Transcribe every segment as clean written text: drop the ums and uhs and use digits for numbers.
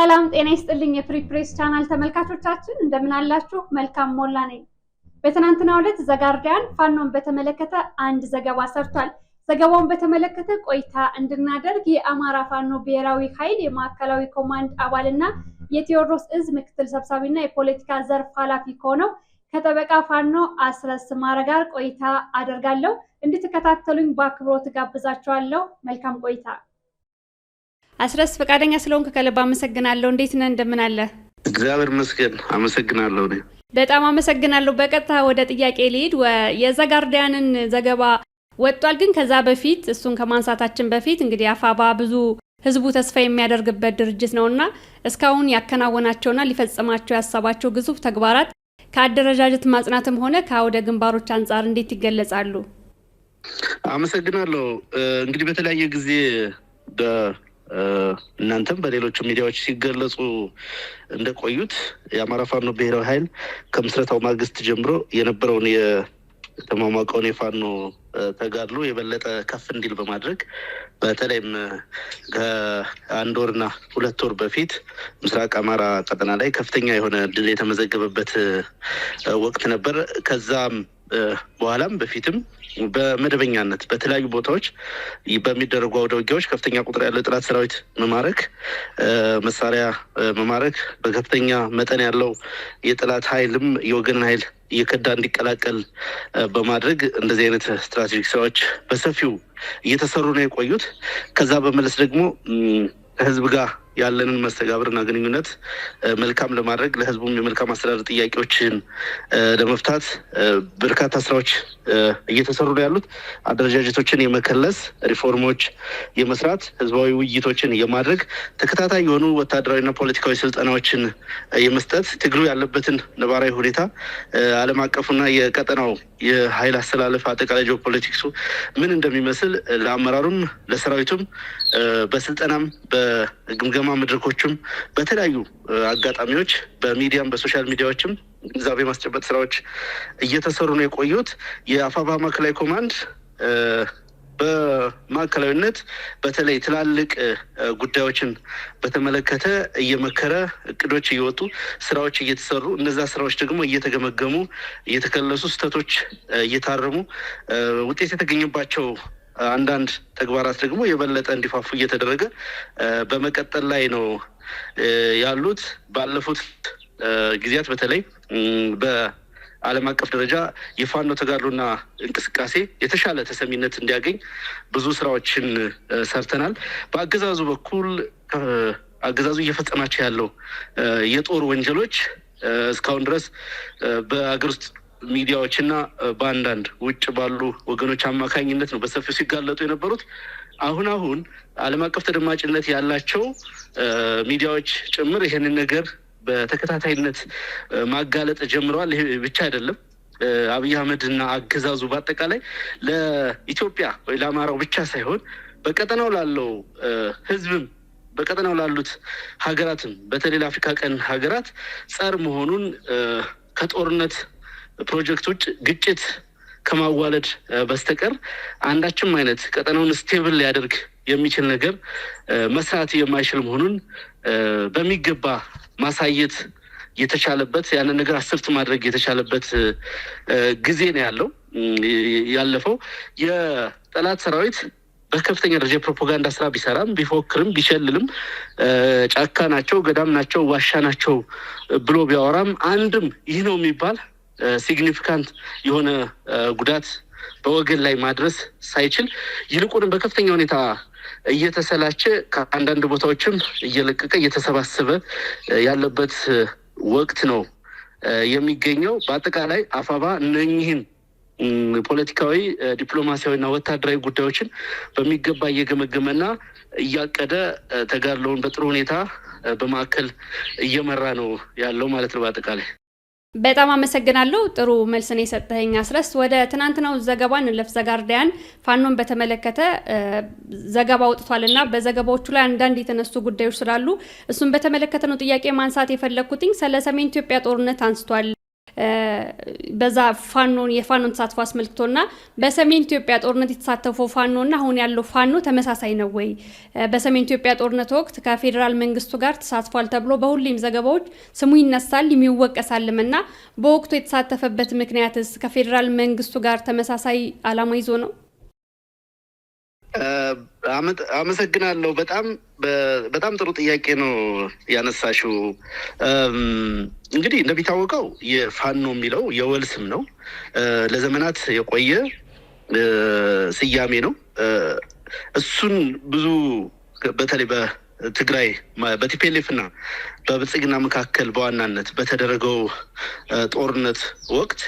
ሰላም ጤና ይስጥልኝ የፍሪ ፕሬስ ቻናል ተመልካቾቻችን እንደምን አላችሁ? መልካም ሞላ ነኝ። በትናንትናው ዕለት ዘጋርዲያን ፋኖን በተመለከተ አንድ ዘገባ ሰርቷል። ዘገባውን በተመለከተ ቆይታ እንድናደርግ የአማራ ፋኖ ብሔራዊ ኃይል የማዕከላዊ ኮማንድ አባልና የቴዎድሮስ እዝ ምክትል ሰብሳቢና የፖለቲካ ዘርፍ ኃላፊ ከሆነው ከጠበቃ ፋኖ አስረስ ማረ ጋር ቆይታ አደርጋለሁ። እንድትከታተሉኝ በአክብሮት ጋብዛችኋለሁ። መልካም ቆይታ። አስረስ ፈቃደኛ ስለሆንክ ከልብ አመሰግናለሁ። እንዴት ነህ? እንደምን አለ? እግዚአብሔር ይመስገን። አመሰግናለሁ። በጣም አመሰግናለሁ። በቀጥታ ወደ ጥያቄ ልሂድ። የዘጋርዲያንን ዘገባ ወጥቷል፣ ግን ከዛ በፊት እሱን ከማንሳታችን በፊት እንግዲህ አፋባ ብዙ ህዝቡ ተስፋ የሚያደርግበት ድርጅት ነውና እስካሁን ያከናወናቸውና ሊፈጽማቸው ያሰባቸው ግዙፍ ተግባራት ከአደረጃጀት ማጽናትም ሆነ ከአውደ ግንባሮች አንጻር እንዴት ይገለጻሉ? አመሰግናለሁ። እንግዲህ በተለያየ ጊዜ እናንተም በሌሎች ሚዲያዎች ሲገለጹ እንደቆዩት የአማራ ፋኖ ብሔራዊ ኃይል ከምስረታው ማግስት ጀምሮ የነበረውን የተሟሟቀውን የፋኖ ተጋድሎ የበለጠ ከፍ እንዲል በማድረግ በተለይም ከአንድ ወርና 2 ወር በፊት ምስራቅ አማራ ቀጠና ላይ ከፍተኛ የሆነ ድል የተመዘገበበት ወቅት ነበር። ከዛም በኋላም በፊትም በመደበኛነት በተለያዩ ቦታዎች በሚደረጉ አውደ ውጊያዎች ከፍተኛ ቁጥር ያለው የጠላት ሰራዊት መማረክ፣ መሳሪያ መማረክ፣ በከፍተኛ መጠን ያለው የጠላት ኃይልም የወገንን ኃይል እየከዳ እንዲቀላቀል በማድረግ እንደዚህ አይነት ስትራቴጂክ ስራዎች በሰፊው እየተሰሩ ነው የቆዩት። ከዛ በመለስ ደግሞ ከህዝብ ጋር ያለንን መስተጋብርና ግንኙነት መልካም ለማድረግ ለህዝቡም የመልካም አስተዳደር ጥያቄዎችን ለመፍታት በርካታ ስራዎች እየተሰሩ ነው ያሉት። አደረጃጀቶችን የመከለስ ሪፎርሞች የመስራት ህዝባዊ ውይይቶችን የማድረግ ተከታታይ የሆኑ ወታደራዊና ፖለቲካዊ ስልጠናዎችን የመስጠት ትግሉ ያለበትን ነባራዊ ሁኔታ ዓለም አቀፉና የቀጠናው የኃይል አስተላለፍ አጠቃላይ ጂኦፖለቲክሱ ምን እንደሚመስል ለአመራሩም ለሰራዊቱም በስልጠናም በግምገማ መድረኮችም በተለያዩ አጋጣሚዎች በሚዲያም በሶሻል ሚዲያዎችም ግንዛቤ ማስጨበጥ ስራዎች እየተሰሩ ነው የቆዩት። የአፋባ ማዕከላዊ ኮማንድ በማዕከላዊነት በተለይ ትላልቅ ጉዳዮችን በተመለከተ እየመከረ እቅዶች እየወጡ ስራዎች እየተሰሩ እነዛ ስራዎች ደግሞ እየተገመገሙ እየተከለሱ ስህተቶች እየታረሙ ውጤት የተገኘባቸው አንዳንድ ተግባራት ደግሞ የበለጠ እንዲፋፉ እየተደረገ በመቀጠል ላይ ነው ያሉት። ባለፉት ጊዜያት በተለይ በዓለም አቀፍ ደረጃ የፋኖ ተጋድሎና እንቅስቃሴ የተሻለ ተሰሚነት እንዲያገኝ ብዙ ስራዎችን ሰርተናል። በአገዛዙ በኩል አገዛዙ እየፈጸማቸው ያለው የጦር ወንጀሎች እስካሁን ድረስ በአገር ውስጥ ሚዲያዎች እና በአንዳንድ ውጭ ባሉ ወገኖች አማካኝነት ነው በሰፊው ሲጋለጡ የነበሩት። አሁን ዓለም አቀፍ ተደማጭነት ያላቸው ሚዲያዎች ጭምር ይሄንን ነገር በተከታታይነት ማጋለጥ ጀምረዋል። ይሄ ብቻ አይደለም። አብይ አህመድ እና አገዛዙ በአጠቃላይ ለኢትዮጵያ ወይ ለአማራው ብቻ ሳይሆን በቀጠናው ላለው ህዝብም በቀጠናው ላሉት ሀገራትም በተለይ ለአፍሪካ ቀንድ ሀገራት ጸር መሆኑን ከጦርነት ፕሮጀክት ውጭ ግጭት ከማዋለድ በስተቀር አንዳችም አይነት ቀጠናውን ስቴብል ሊያደርግ የሚችል ነገር መስራት የማይችል መሆኑን በሚገባ ማሳየት የተቻለበት ያንን ነገር አስርት ማድረግ የተቻለበት ጊዜ ነው ያለፈው። የጠላት ሰራዊት በከፍተኛ ደረጃ ፕሮፓጋንዳ ስራ ቢሰራም ቢፎክርም ቢሸልልም ጫካ ናቸው፣ ገዳም ናቸው፣ ዋሻ ናቸው ብሎ ቢያወራም አንድም ይህ ነው የሚባል ሲግኒፊካንት የሆነ ጉዳት በወገን ላይ ማድረስ ሳይችል ይልቁንም በከፍተኛ ሁኔታ እየተሰላቸ ከአንዳንድ ቦታዎችም እየለቀቀ እየተሰባሰበ ያለበት ወቅት ነው የሚገኘው። በአጠቃላይ አፋባ እነኚህን ፖለቲካዊ፣ ዲፕሎማሲያዊና ወታደራዊ ጉዳዮችን በሚገባ እየገመገመና እያቀደ ተጋድሎውን በጥሩ ሁኔታ በማዕከል እየመራ ነው ያለው ማለት ነው። በአጠቃላይ በጣም አመሰግናለሁ። ጥሩ መልስ ነው የሰጠኸኝ አስረስ። ወደ ትናንትናው ዘገባ እንለፍ። ዘጋርዲያን ፋኖን በተመለከተ ዘገባ አውጥቷልና በዘገባዎቹ ላይ አንዳንድ የተነሱ ጉዳዮች ስላሉ እሱን በተመለከተ ነው ጥያቄ ማንሳት የፈለኩትኝ። ስለ ሰሜን ኢትዮጵያ ጦርነት አንስቷል። በዛ የፋኖን ተሳትፎ አስመልክቶና በሰሜን ኢትዮጵያ ጦርነት የተሳተፈው ፋኖና አሁን ያለው ፋኖ ተመሳሳይ ነው ወይ? በሰሜን ኢትዮጵያ ጦርነት ወቅት ከፌዴራል መንግስቱ ጋር ተሳትፏል ተብሎ በሁሉም ዘገባዎች ስሙ ይነሳል ይወቀሳልምና በወቅቱ የተሳተፈበት ምክንያትስ ከፌዴራል መንግስቱ ጋር ተመሳሳይ ዓላማ ይዞ ነው? አመሰግናለሁ። በጣም ጥሩ ጥያቄ ነው ያነሳሽው። እንግዲህ እንደሚታወቀው የፋኖ የሚለው የወል ስም ነው። ለዘመናት የቆየ ስያሜ ነው። እሱን ብዙ በተለይ በትግራይ በቲፒኤልኤፍ እና በብልጽግና መካከል በዋናነት በተደረገው ጦርነት ወቅት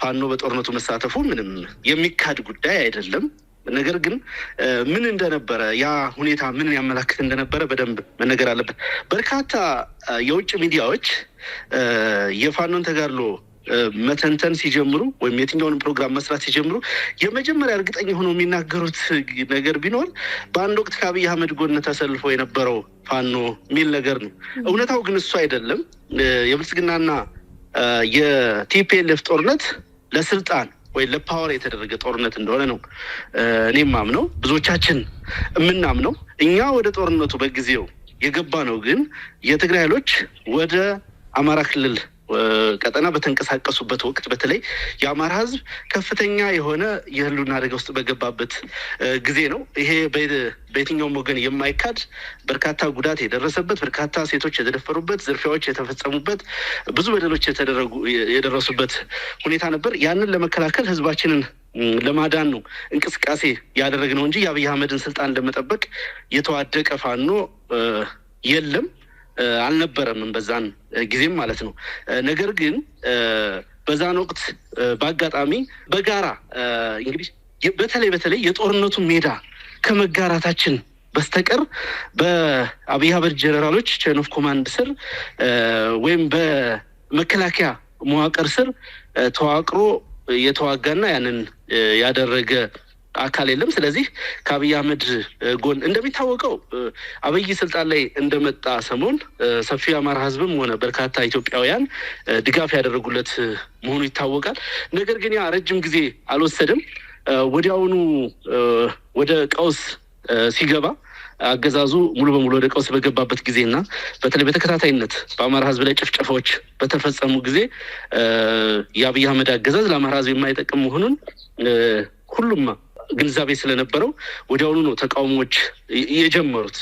ፋኖ በጦርነቱ መሳተፉ ምንም የሚካድ ጉዳይ አይደለም። ነገር ግን ምን እንደነበረ ያ ሁኔታ ምን ያመላክት እንደነበረ በደንብ መነገር አለበት። በርካታ የውጭ ሚዲያዎች የፋኖን ተጋድሎ መተንተን ሲጀምሩ ወይም የትኛውን ፕሮግራም መስራት ሲጀምሩ የመጀመሪያ እርግጠኛ ሆነው የሚናገሩት ነገር ቢኖር በአንድ ወቅት ከአብይ አህመድ ጎን ተሰልፎ የነበረው ፋኖ የሚል ነገር ነው። እውነታው ግን እሱ አይደለም። የብልጽግናና የቲፒኤልኤፍ ጦርነት ለስልጣን ወይ ለፓወር የተደረገ ጦርነት እንደሆነ ነው እኔም ማምነው፣ ብዙዎቻችን የምናምነው። እኛ ወደ ጦርነቱ በጊዜው የገባ ነው ግን የትግራይ ኃይሎች ወደ አማራ ክልል ቀጠና በተንቀሳቀሱበት ወቅት በተለይ የአማራ ሕዝብ ከፍተኛ የሆነ የህልውና አደጋ ውስጥ በገባበት ጊዜ ነው። ይሄ በየትኛውም ወገን የማይካድ በርካታ ጉዳት የደረሰበት፣ በርካታ ሴቶች የተደፈሩበት፣ ዝርፊያዎች የተፈጸሙበት፣ ብዙ በደሎች የደረሱበት ሁኔታ ነበር። ያንን ለመከላከል ህዝባችንን ለማዳን ነው እንቅስቃሴ ያደረግነው እንጂ የአብይ አህመድን ስልጣን ለመጠበቅ የተዋደቀ ፋኖ የለም አልነበረም፣ በዛን ጊዜም ማለት ነው። ነገር ግን በዛን ወቅት በአጋጣሚ በጋራ እንግዲህ በተለይ የጦርነቱ ሜዳ ከመጋራታችን በስተቀር በአብይ አህመድ ጀነራሎች ቼን ኦፍ ኮማንድ ስር ወይም በመከላከያ መዋቅር ስር ተዋቅሮ የተዋጋና ያንን ያደረገ አካል የለም። ስለዚህ ከአብይ አህመድ ጎን እንደሚታወቀው አብይ ስልጣን ላይ እንደመጣ ሰሞን ሰፊ አማራ ህዝብም ሆነ በርካታ ኢትዮጵያውያን ድጋፍ ያደረጉለት መሆኑ ይታወቃል። ነገር ግን ያ ረጅም ጊዜ አልወሰደም። ወዲያውኑ ወደ ቀውስ ሲገባ አገዛዙ ሙሉ በሙሉ ወደ ቀውስ በገባበት ጊዜና በተለይ በተከታታይነት በአማራ ህዝብ ላይ ጭፍጨፋዎች በተፈጸሙ ጊዜ የአብይ አህመድ አገዛዝ ለአማራ ህዝብ የማይጠቅም መሆኑን ሁሉም ግንዛቤ ስለነበረው ወዲያውኑ ነው ተቃውሞዎች የጀመሩት።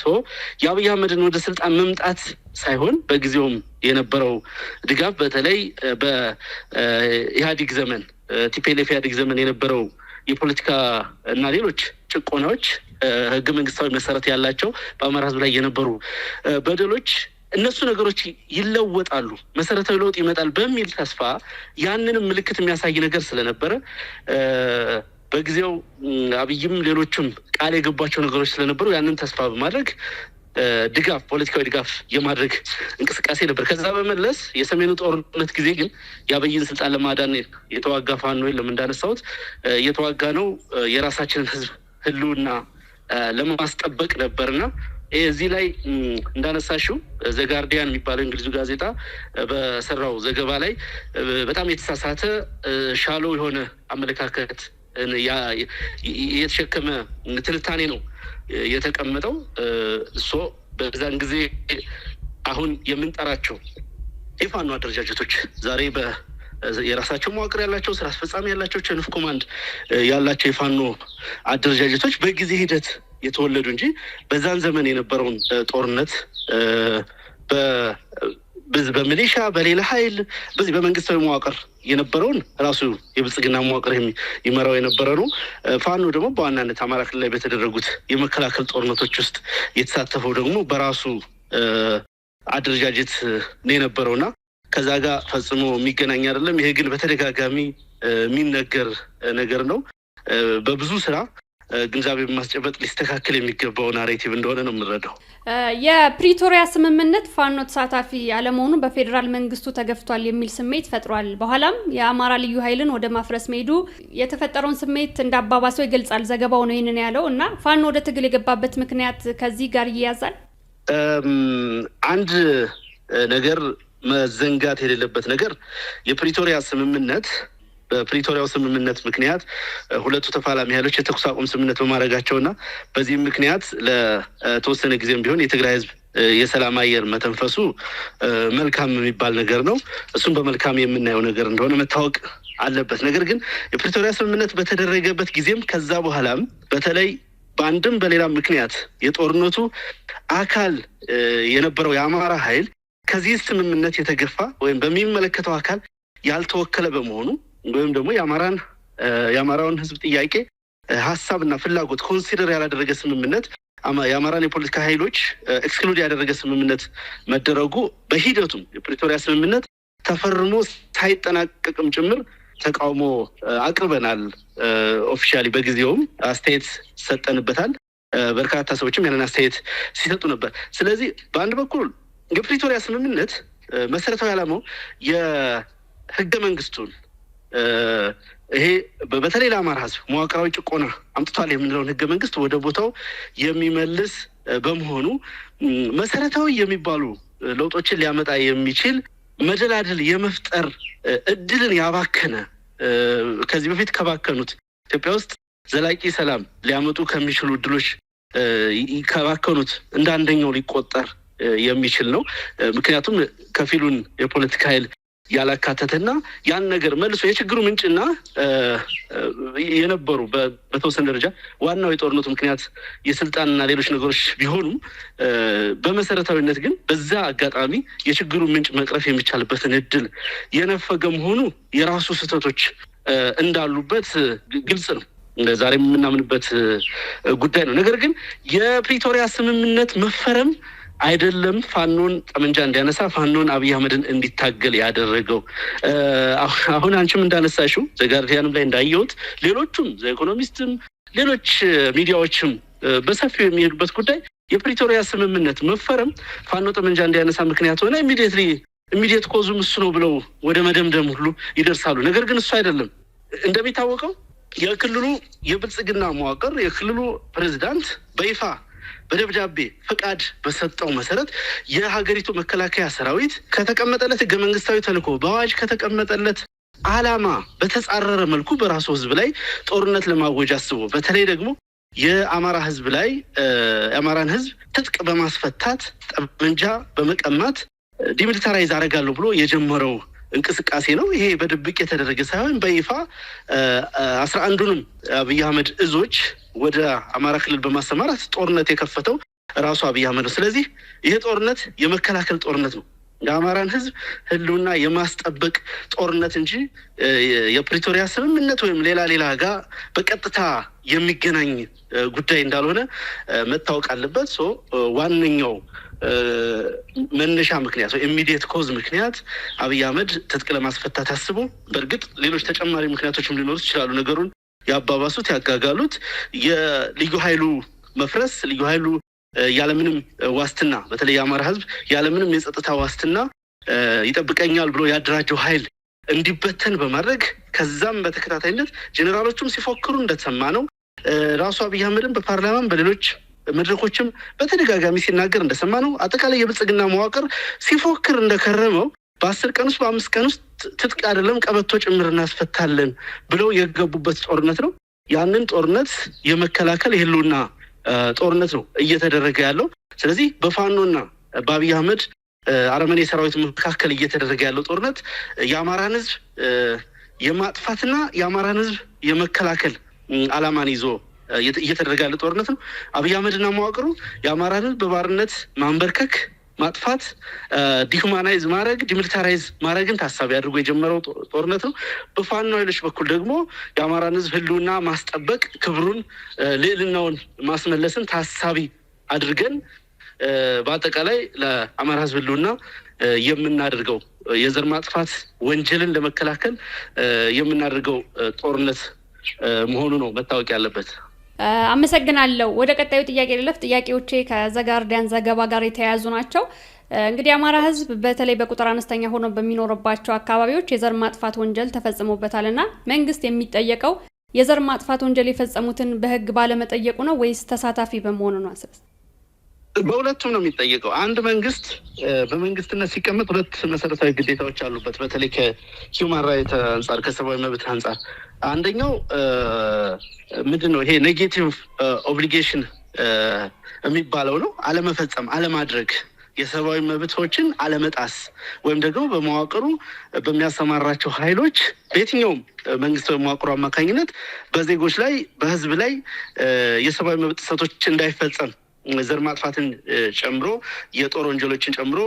የአብይ አህመድን ወደ ስልጣን መምጣት ሳይሆን በጊዜውም የነበረው ድጋፍ በተለይ በኢህአዴግ ዘመን ቲፒኤልኤፍ ኢህአዴግ ዘመን የነበረው የፖለቲካ እና ሌሎች ጭቆናዎች ህገ መንግስታዊ መሰረት ያላቸው በአማራ ህዝብ ላይ የነበሩ በደሎች እነሱ ነገሮች ይለወጣሉ፣ መሰረታዊ ለውጥ ይመጣል በሚል ተስፋ ያንንም ምልክት የሚያሳይ ነገር ስለነበረ በጊዜው አብይም ሌሎችም ቃል የገቧቸው ነገሮች ስለነበሩ ያንን ተስፋ በማድረግ ድጋፍ ፖለቲካዊ ድጋፍ የማድረግ እንቅስቃሴ ነበር። ከዛ በመለስ የሰሜኑ ጦርነት ጊዜ ግን የአብይን ስልጣን ለማዳን የተዋጋ ፋኖ የለም። እንዳነሳሁት የተዋጋ ነው የራሳችንን ህዝብ ህልውና ለማስጠበቅ ነበርና እዚህ ላይ እንዳነሳሽው ዘጋርዲያን የሚባለው እንግሊዙ ጋዜጣ በሰራው ዘገባ ላይ በጣም የተሳሳተ ሻሎ የሆነ አመለካከት የተሸከመ ትንታኔ ነው የተቀመጠው። በዛን ጊዜ አሁን የምንጠራቸው የፋኖ አደረጃጀቶች ዛሬ የራሳቸው መዋቅር ያላቸው ስራ አስፈጻሚ ያላቸው ቼን ኦፍ ኮማንድ ያላቸው የፋኖ አደረጃጀቶች በጊዜ ሂደት የተወለዱ እንጂ በዛን ዘመን የነበረውን ጦርነት በሚሊሻ በሌላ ኃይል በዚህ በመንግስታዊ መዋቅር የነበረውን ራሱ የብልጽግና መዋቅር ይመራው የነበረ ነው። ፋኖ ደግሞ በዋናነት አማራ ክልል ላይ በተደረጉት የመከላከል ጦርነቶች ውስጥ የተሳተፈው ደግሞ በራሱ አደረጃጀት ነው የነበረውና ከዛ ጋር ፈጽሞ የሚገናኝ አይደለም። ይሄ ግን በተደጋጋሚ የሚነገር ነገር ነው። በብዙ ስራ ግንዛቤ በማስጨበጥ ሊስተካከል የሚገባው ናሬቲቭ እንደሆነ ነው የምንረዳው። የፕሪቶሪያ ስምምነት ፋኖ ተሳታፊ አለመሆኑ በፌዴራል መንግስቱ ተገፍቷል የሚል ስሜት ፈጥሯል። በኋላም የአማራ ልዩ ኃይልን ወደ ማፍረስ መሄዱ የተፈጠረውን ስሜት እንዳባባሰው ይገልጻል ዘገባው ነው ይህንን ያለው እና ፋኖ ወደ ትግል የገባበት ምክንያት ከዚህ ጋር ይያዛል። አንድ ነገር መዘንጋት የሌለበት ነገር የፕሪቶሪያ ስምምነት በፕሪቶሪያው ስምምነት ምክንያት ሁለቱ ተፋላሚ ኃይሎች የተኩስ አቁም ስምምነት በማድረጋቸውና በዚህም ምክንያት ለተወሰነ ጊዜም ቢሆን የትግራይ ህዝብ የሰላም አየር መተንፈሱ መልካም የሚባል ነገር ነው። እሱም በመልካም የምናየው ነገር እንደሆነ መታወቅ አለበት። ነገር ግን የፕሪቶሪያ ስምምነት በተደረገበት ጊዜም ከዛ በኋላም በተለይ በአንድም በሌላም ምክንያት የጦርነቱ አካል የነበረው የአማራ ኃይል ከዚህ ስምምነት የተገፋ ወይም በሚመለከተው አካል ያልተወከለ በመሆኑ ወይም ደግሞ የአማራውን ህዝብ ጥያቄ ሀሳብና ፍላጎት ኮንሲደር ያላደረገ ስምምነት የአማራን የፖለቲካ ኃይሎች ኤክስክሉድ ያደረገ ስምምነት መደረጉ በሂደቱም የፕሪቶሪያ ስምምነት ተፈርሞ ሳይጠናቀቅም ጭምር ተቃውሞ አቅርበናል። ኦፊሻሊ በጊዜውም አስተያየት ሰጠንበታል። በርካታ ሰዎችም ያንን አስተያየት ሲሰጡ ነበር። ስለዚህ በአንድ በኩል የፕሪቶሪያ ስምምነት መሰረታዊ ዓላማው የህገ መንግስቱን ይሄ በተለይ ለአማራ ህዝብ መዋቅራዊ ጭቆና አምጥቷል የምንለውን ህገ መንግስት ወደ ቦታው የሚመልስ በመሆኑ መሰረታዊ የሚባሉ ለውጦችን ሊያመጣ የሚችል መደላድል የመፍጠር እድልን ያባከነ ከዚህ በፊት ከባከኑት ኢትዮጵያ ውስጥ ዘላቂ ሰላም ሊያመጡ ከሚችሉ እድሎች ከባከኑት እንደ አንደኛው ሊቆጠር የሚችል ነው። ምክንያቱም ከፊሉን የፖለቲካ ኃይል ያላካተተና ያን ነገር መልሶ የችግሩ ምንጭና የነበሩ በተወሰነ ደረጃ ዋናው የጦርነቱ ምክንያት የስልጣንና ሌሎች ነገሮች ቢሆኑም በመሰረታዊነት ግን በዛ አጋጣሚ የችግሩ ምንጭ መቅረፍ የሚቻልበትን እድል የነፈገ መሆኑ የራሱ ስህተቶች እንዳሉበት ግልጽ ነው። ዛሬም የምናምንበት ጉዳይ ነው። ነገር ግን የፕሪቶሪያ ስምምነት መፈረም አይደለም ፋኖን ጠመንጃ እንዲያነሳ ፋኖን አብይ አህመድን እንዲታገል ያደረገው። አሁን አንቺም እንዳነሳሽው ዘጋርዲያንም ላይ እንዳየሁት ሌሎቹም ዘኢኮኖሚስትም ሌሎች ሚዲያዎችም በሰፊው የሚሄዱበት ጉዳይ የፕሪቶሪያ ስምምነት መፈረም ፋኖ ጠመንጃ እንዲያነሳ ምክንያት ሆነ ኢሚዲየት ኮዙም እሱ ነው ብለው ወደ መደምደም ሁሉ ይደርሳሉ። ነገር ግን እሱ አይደለም። እንደሚታወቀው የክልሉ የብልጽግና መዋቅር የክልሉ ፕሬዝዳንት በይፋ በደብዳቤ ፈቃድ በሰጠው መሰረት የሀገሪቱ መከላከያ ሰራዊት ከተቀመጠለት ህገ መንግስታዊ ተልዕኮ በአዋጅ ከተቀመጠለት ዓላማ በተጻረረ መልኩ በራሱ ህዝብ ላይ ጦርነት ለማወጅ አስቦ በተለይ ደግሞ የአማራ ህዝብ ላይ የአማራን ህዝብ ትጥቅ በማስፈታት ጠመንጃ በመቀማት ዲሚሊታራይዝ አደርጋለሁ ብሎ የጀመረው እንቅስቃሴ ነው። ይሄ በድብቅ የተደረገ ሳይሆን በይፋ 11ዱንም አብይ አህመድ እዞች ወደ አማራ ክልል በማሰማራት ጦርነት የከፈተው ራሱ አብይ አህመድ ነው። ስለዚህ ይሄ ጦርነት የመከላከል ጦርነት ነው። የአማራን ህዝብ ህልውና የማስጠበቅ ጦርነት እንጂ የፕሪቶሪያ ስምምነት ወይም ሌላ ጋር በቀጥታ የሚገናኝ ጉዳይ እንዳልሆነ መታወቅ አለበት። ዋነኛው መነሻ ምክንያት ኢሚዲየት ኮዝ ምክንያት አብይ አህመድ ትጥቅ ለማስፈታት አስቦ በእርግጥ ሌሎች ተጨማሪ ምክንያቶችም ሊኖሩ ይችላሉ። ነገሩን ያባባሱት ያጋጋሉት የልዩ ኃይሉ መፍረስ ልዩ ኃይሉ ያለምንም ዋስትና በተለይ የአማራ ህዝብ ያለምንም የጸጥታ ዋስትና ይጠብቀኛል ብሎ ያደራጀው ኃይል እንዲበተን በማድረግ ከዛም በተከታታይነት ጄኔራሎቹም ሲፎክሩ እንደተሰማ ነው። ራሱ አብይ አህመድም በፓርላማም በሌሎች መድረኮችም በተደጋጋሚ ሲናገር እንደሰማ ነው። አጠቃላይ የብልጽግና መዋቅር ሲፎክር እንደከረመው በ10 ቀን ውስጥ በ5 ቀን ውስጥ ትጥቅ አይደለም ቀበቶ ጭምር እናስፈታለን ብለው የገቡበት ጦርነት ነው። ያንን ጦርነት የመከላከል የህልውና ጦርነት ነው እየተደረገ ያለው። ስለዚህ በፋኖና በአብይ አህመድ አረመኔ ሰራዊት መካከል እየተደረገ ያለው ጦርነት የአማራን ህዝብ የማጥፋትና የአማራን ህዝብ የመከላከል ዓላማን ይዞ እየተደረገ ያለ ጦርነት ነው። አብይ አህመድና መዋቅሩ የአማራን ህዝብ በባርነት ማንበርከክ፣ ማጥፋት፣ ዲሁማናይዝ ማድረግ፣ ዲሚሊታራይዝ ማድረግን ታሳቢ አድርጎ የጀመረው ጦርነት ነው። በፋኖ ኃይሎች በኩል ደግሞ የአማራን ህዝብ ህልውና ማስጠበቅ፣ ክብሩን ልዕልናውን ማስመለስን ታሳቢ አድርገን በአጠቃላይ ለአማራ ህዝብ ህልውና የምናደርገው የዘር ማጥፋት ወንጀልን ለመከላከል የምናደርገው ጦርነት መሆኑ ነው መታወቅ ያለበት። አመሰግናለሁ። ወደ ቀጣዩ ጥያቄ ልለፍ። ጥያቄዎቼ ከዘጋርዲያን ዘገባ ጋር የተያያዙ ናቸው። እንግዲህ አማራ ህዝብ በተለይ በቁጥር አነስተኛ ሆኖ በሚኖርባቸው አካባቢዎች የዘር ማጥፋት ወንጀል ተፈጽሞበታልና መንግስት የሚጠየቀው የዘር ማጥፋት ወንጀል የፈጸሙትን በህግ ባለመጠየቁ ነው ወይስ ተሳታፊ በመሆኑ ነው? በሁለቱም ነው የሚጠየቀው። አንድ መንግስት በመንግስትነት ሲቀመጥ ሁለት መሰረታዊ ግዴታዎች አሉበት። በተለይ ከሂውማን ራይት አንጻር ከሰብአዊ መብት አንጻር አንደኛው ምንድን ነው? ይሄ ኔጌቲቭ ኦብሊጌሽን የሚባለው ነው። አለመፈጸም፣ አለማድረግ፣ የሰብአዊ መብቶችን አለመጣስ ወይም ደግሞ በመዋቅሩ በሚያሰማራቸው ኃይሎች በየትኛውም መንግስታዊ መዋቅሩ አማካኝነት በዜጎች ላይ በህዝብ ላይ የሰብአዊ መብት ጥሰቶች እንዳይፈጸም ዘር ማጥፋትን ጨምሮ የጦር ወንጀሎችን ጨምሮ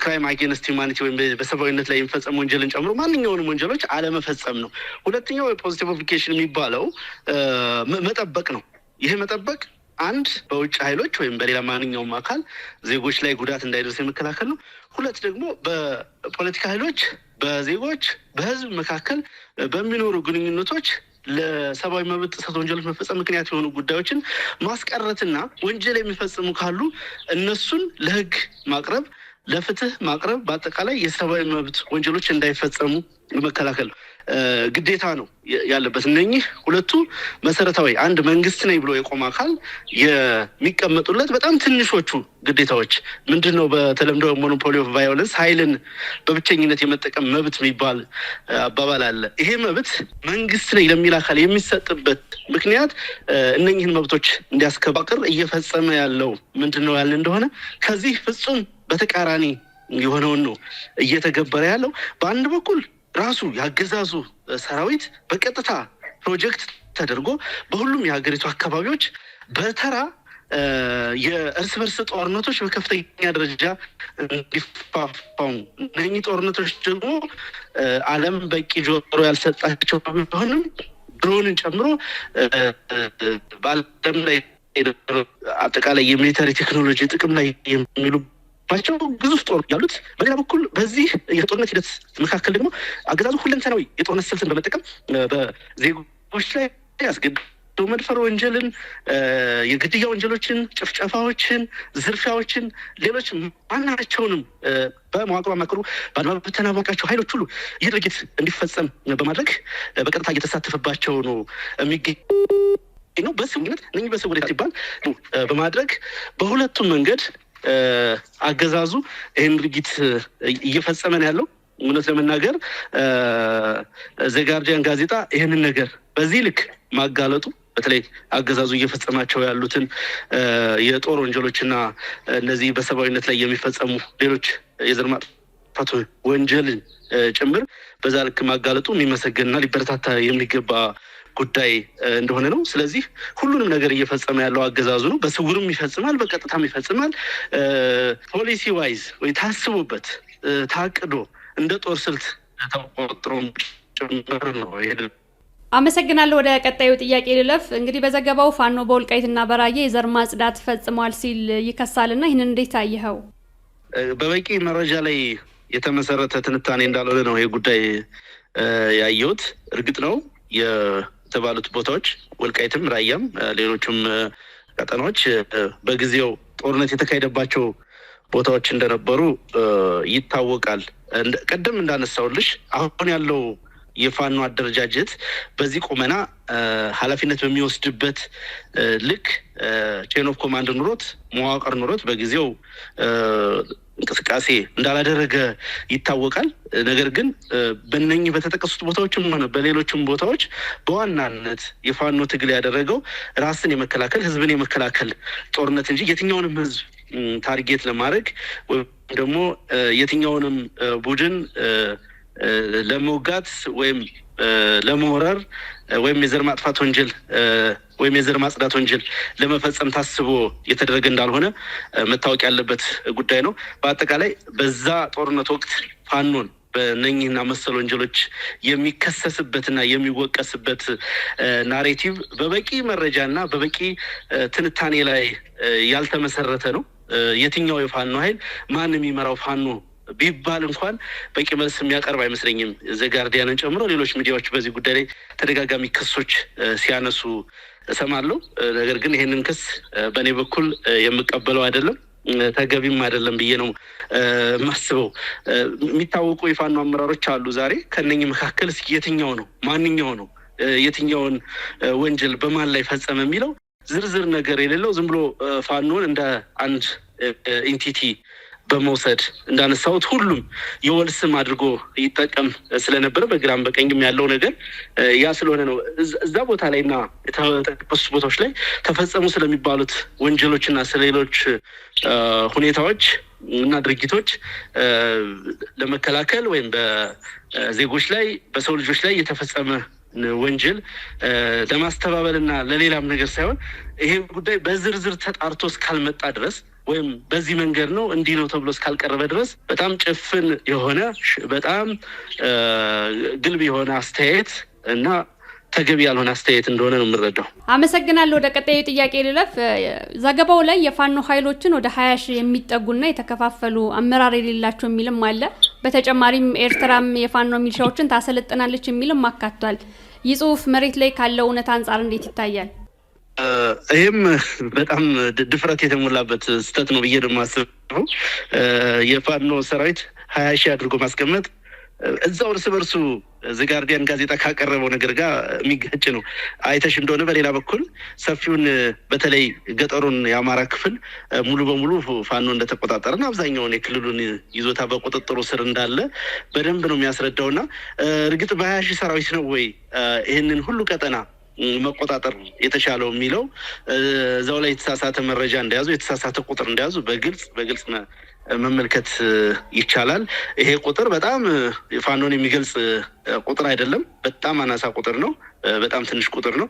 ክራይም አጌንስት ሂውማኒቲ ወይም በሰብአዊነት ላይ የሚፈጸሙ ወንጀልን ጨምሮ ማንኛውንም ወንጀሎች አለመፈጸም ነው። ሁለተኛው የፖዚቲቭ ኦብሊጌሽን የሚባለው መጠበቅ ነው። ይህ መጠበቅ አንድ በውጭ ኃይሎች ወይም በሌላ ማንኛውም አካል ዜጎች ላይ ጉዳት እንዳይደርስ የመከላከል ነው። ሁለት ደግሞ በፖለቲካ ኃይሎች በዜጎች በህዝብ መካከል በሚኖሩ ግንኙነቶች ለሰብአዊ መብት ጥሰት ወንጀሎች መፈጸም ምክንያት የሆኑ ጉዳዮችን ማስቀረትና ወንጀል የሚፈጽሙ ካሉ እነሱን ለህግ ማቅረብ፣ ለፍትህ ማቅረብ፣ በአጠቃላይ የሰብአዊ መብት ወንጀሎች እንዳይፈጸሙ መከላከል ግዴታ ነው ያለበት። እነኚህ ሁለቱ መሰረታዊ አንድ መንግስት ነኝ ብሎ የቆመ አካል የሚቀመጡለት በጣም ትንሾቹ ግዴታዎች ምንድን ነው? በተለምዶ ሞኖፖሊ ኦፍ ቫዮለንስ ኃይልን በብቸኝነት የመጠቀም መብት የሚባል አባባል አለ። ይሄ መብት መንግስት ነኝ ለሚል አካል የሚሰጥበት ምክንያት እነኚህን መብቶች እንዲያስከባቅር እየፈጸመ ያለው ምንድን ነው ያለ እንደሆነ ከዚህ ፍጹም በተቃራኒ የሆነውን ነው እየተገበረ ያለው። በአንድ በኩል ራሱ ያገዛዙ ሰራዊት በቀጥታ ፕሮጀክት ተደርጎ በሁሉም የሀገሪቱ አካባቢዎች በተራ የእርስ በርስ ጦርነቶች በከፍተኛ ደረጃ እንዲፋፋሙ፣ እነኚህ ጦርነቶች ደግሞ ዓለም በቂ ጆሮ ያልሰጣቸው ቢሆንም ድሮንን ጨምሮ በዓለም ላይ አጠቃላይ የሚሊተሪ ቴክኖሎጂ ጥቅም ላይ የሚሉ ባቸው ግዙፍ ጦር ያሉት። በሌላ በኩል በዚህ የጦርነት ሂደት መካከል ደግሞ አገዛዙ ሁለንተናዊ የጦርነት ስልትን በመጠቀም በዜጎች ላይ ያስገድዶ መድፈር ወንጀልን፣ የግድያ ወንጀሎችን፣ ጭፍጨፋዎችን፣ ዝርፊያዎችን፣ ሌሎች ማናቸውንም በመዋቅሩ አማክሩ በተናወቃቸው ኃይሎች ሁሉ ይህ ድርጊት እንዲፈጸም በማድረግ በቀጥታ እየተሳተፈባቸው ነው የሚገኝ ነው። በስውነት እነኚህ በስውር ሲባል በማድረግ በሁለቱም መንገድ አገዛዙ ይህን ድርጊት እየፈጸመ ነው ያለው። እውነት ለመናገር ዘጋርዲያን ጋዜጣ ይህንን ነገር በዚህ ልክ ማጋለጡ በተለይ አገዛዙ እየፈጸማቸው ያሉትን የጦር ወንጀሎችና እነዚህ በሰብአዊነት ላይ የሚፈጸሙ ሌሎች የዘር ማጥፋት ወንጀልን ጭምር በዛ ልክ ማጋለጡ የሚመሰገንና ሊበረታታ የሚገባ ጉዳይ እንደሆነ ነው። ስለዚህ ሁሉንም ነገር እየፈጸመ ያለው አገዛዙ ነው። በስውርም ይፈጽማል፣ በቀጥታም ይፈጽማል። ፖሊሲ ዋይዝ ወይ ታስቦበት ታቅዶ እንደ ጦር ስልት ተቆጥሮ ጭምር ነው። አመሰግናለሁ። ወደ ቀጣዩ ጥያቄ ልለፍ። እንግዲህ በዘገባው ፋኖ በወልቃይትና በራያ የዘር ማጽዳት ፈጽሟል ሲል ይከሳልና ይህንን እንዴት አየኸው? በበቂ መረጃ ላይ የተመሰረተ ትንታኔ እንዳልሆነ ነው ይህ ጉዳይ ያየሁት። እርግጥ ነው የተባሉት ቦታዎች ወልቃይትም ራያም ሌሎችም ቀጠናዎች በጊዜው ጦርነት የተካሄደባቸው ቦታዎች እንደነበሩ ይታወቃል። ቀደም እንዳነሳውልሽ አሁን ያለው የፋኖ አደረጃጀት በዚህ ቁመና ኃላፊነት በሚወስድበት ልክ ቼን ኦፍ ኮማንድ ኑሮት መዋቅር ኑሮት በጊዜው እንቅስቃሴ እንዳላደረገ ይታወቃል። ነገር ግን በእነኚህ በተጠቀሱት ቦታዎችም ሆነ በሌሎችም ቦታዎች በዋናነት የፋኖ ትግል ያደረገው ራስን የመከላከል ህዝብን የመከላከል ጦርነት እንጂ የትኛውንም ህዝብ ታርጌት ለማድረግ ወይም ደግሞ የትኛውንም ቡድን ለመውጋት ወይም ለመወረር ወይም የዘር ማጥፋት ወንጀል ወይም የዘር ማጽዳት ወንጀል ለመፈጸም ታስቦ የተደረገ እንዳልሆነ መታወቅ ያለበት ጉዳይ ነው። በአጠቃላይ በዛ ጦርነት ወቅት ፋኖን በእነኚህና መሰል ወንጀሎች የሚከሰስበትና የሚወቀስበት ናሬቲቭ በበቂ መረጃና በበቂ ትንታኔ ላይ ያልተመሰረተ ነው። የትኛው የፋኖ ኃይል ማን የሚመራው ፋኖ ቢባል እንኳን በቂ መልስ የሚያቀርብ አይመስለኝም። ዘጋርዲያንን ጨምሮ ሌሎች ሚዲያዎች በዚህ ጉዳይ ላይ ተደጋጋሚ ክሶች ሲያነሱ እሰማለሁ። ነገር ግን ይህንን ክስ በእኔ በኩል የምቀበለው አይደለም፣ ተገቢም አይደለም ብዬ ነው የማስበው። የሚታወቁ የፋኖ አመራሮች አሉ ዛሬ። ከነኚህ መካከል እስኪ የትኛው ነው ማንኛው ነው የትኛውን ወንጀል በማን ላይ ፈጸመ የሚለው ዝርዝር ነገር የሌለው ዝም ብሎ ፋኖን እንደ አንድ ኢንቲቲ በመውሰድ እንዳነሳሁት ሁሉም የወል ስም አድርጎ ይጠቀም ስለነበረ በግራም በቀኝም ያለው ነገር ያ ስለሆነ ነው። እዛ ቦታ ላይና የተጠቀሱ ቦታዎች ላይ ተፈጸሙ ስለሚባሉት ወንጀሎችና ስለሌሎች ሁኔታዎች እና ድርጊቶች ለመከላከል ወይም በዜጎች ላይ በሰው ልጆች ላይ የተፈጸመ ወንጀል ለማስተባበልና ለሌላም ነገር ሳይሆን ይሄ ጉዳይ በዝርዝር ተጣርቶ እስካልመጣ ድረስ ወይም በዚህ መንገድ ነው እንዲህ ነው ተብሎ እስካልቀረበ ድረስ በጣም ጭፍን የሆነ በጣም ግልብ የሆነ አስተያየት እና ተገቢ ያልሆነ አስተያየት እንደሆነ ነው የምረዳው። አመሰግናለሁ። ወደ ቀጣዩ ጥያቄ ልለፍ። ዘገባው ላይ የፋኖ ኃይሎችን ወደ 20 ሺህ የሚጠጉና የተከፋፈሉ አመራር የሌላቸው የሚልም አለ። በተጨማሪም ኤርትራም የፋኖ ሚሊሻዎችን ታሰለጥናለች የሚልም አካቷል። ይህ ጽሁፍ መሬት ላይ ካለው እውነት አንጻር እንዴት ይታያል? ይህም በጣም ድፍረት የተሞላበት ስህተት ነው ብዬ ነው የማስበው። የፋኖ ሰራዊት 20 ሺህ አድርጎ ማስቀመጥ እዛው እርስ በርሱ ዘጋርዲያን ጋዜጣ ካቀረበው ነገር ጋር የሚጋጭ ነው። አይተሽ እንደሆነ በሌላ በኩል ሰፊውን በተለይ ገጠሩን የአማራ ክፍል ሙሉ በሙሉ ፋኖ እንደተቆጣጠረና አብዛኛውን የክልሉን ይዞታ በቁጥጥሩ ስር እንዳለ በደንብ ነው የሚያስረዳውና እርግጥ በ20 ሺህ ሰራዊት ነው ወይ ይህንን ሁሉ ቀጠና መቆጣጠር የተቻለው የሚለው እዛው ላይ የተሳሳተ መረጃ እንደያዙ የተሳሳተ ቁጥር እንደያዙ በግልጽ መመልከት ይቻላል። ይሄ ቁጥር በጣም ፋኖን የሚገልጽ ቁጥር አይደለም። በጣም አናሳ ቁጥር ነው። በጣም ትንሽ ቁጥር ነው።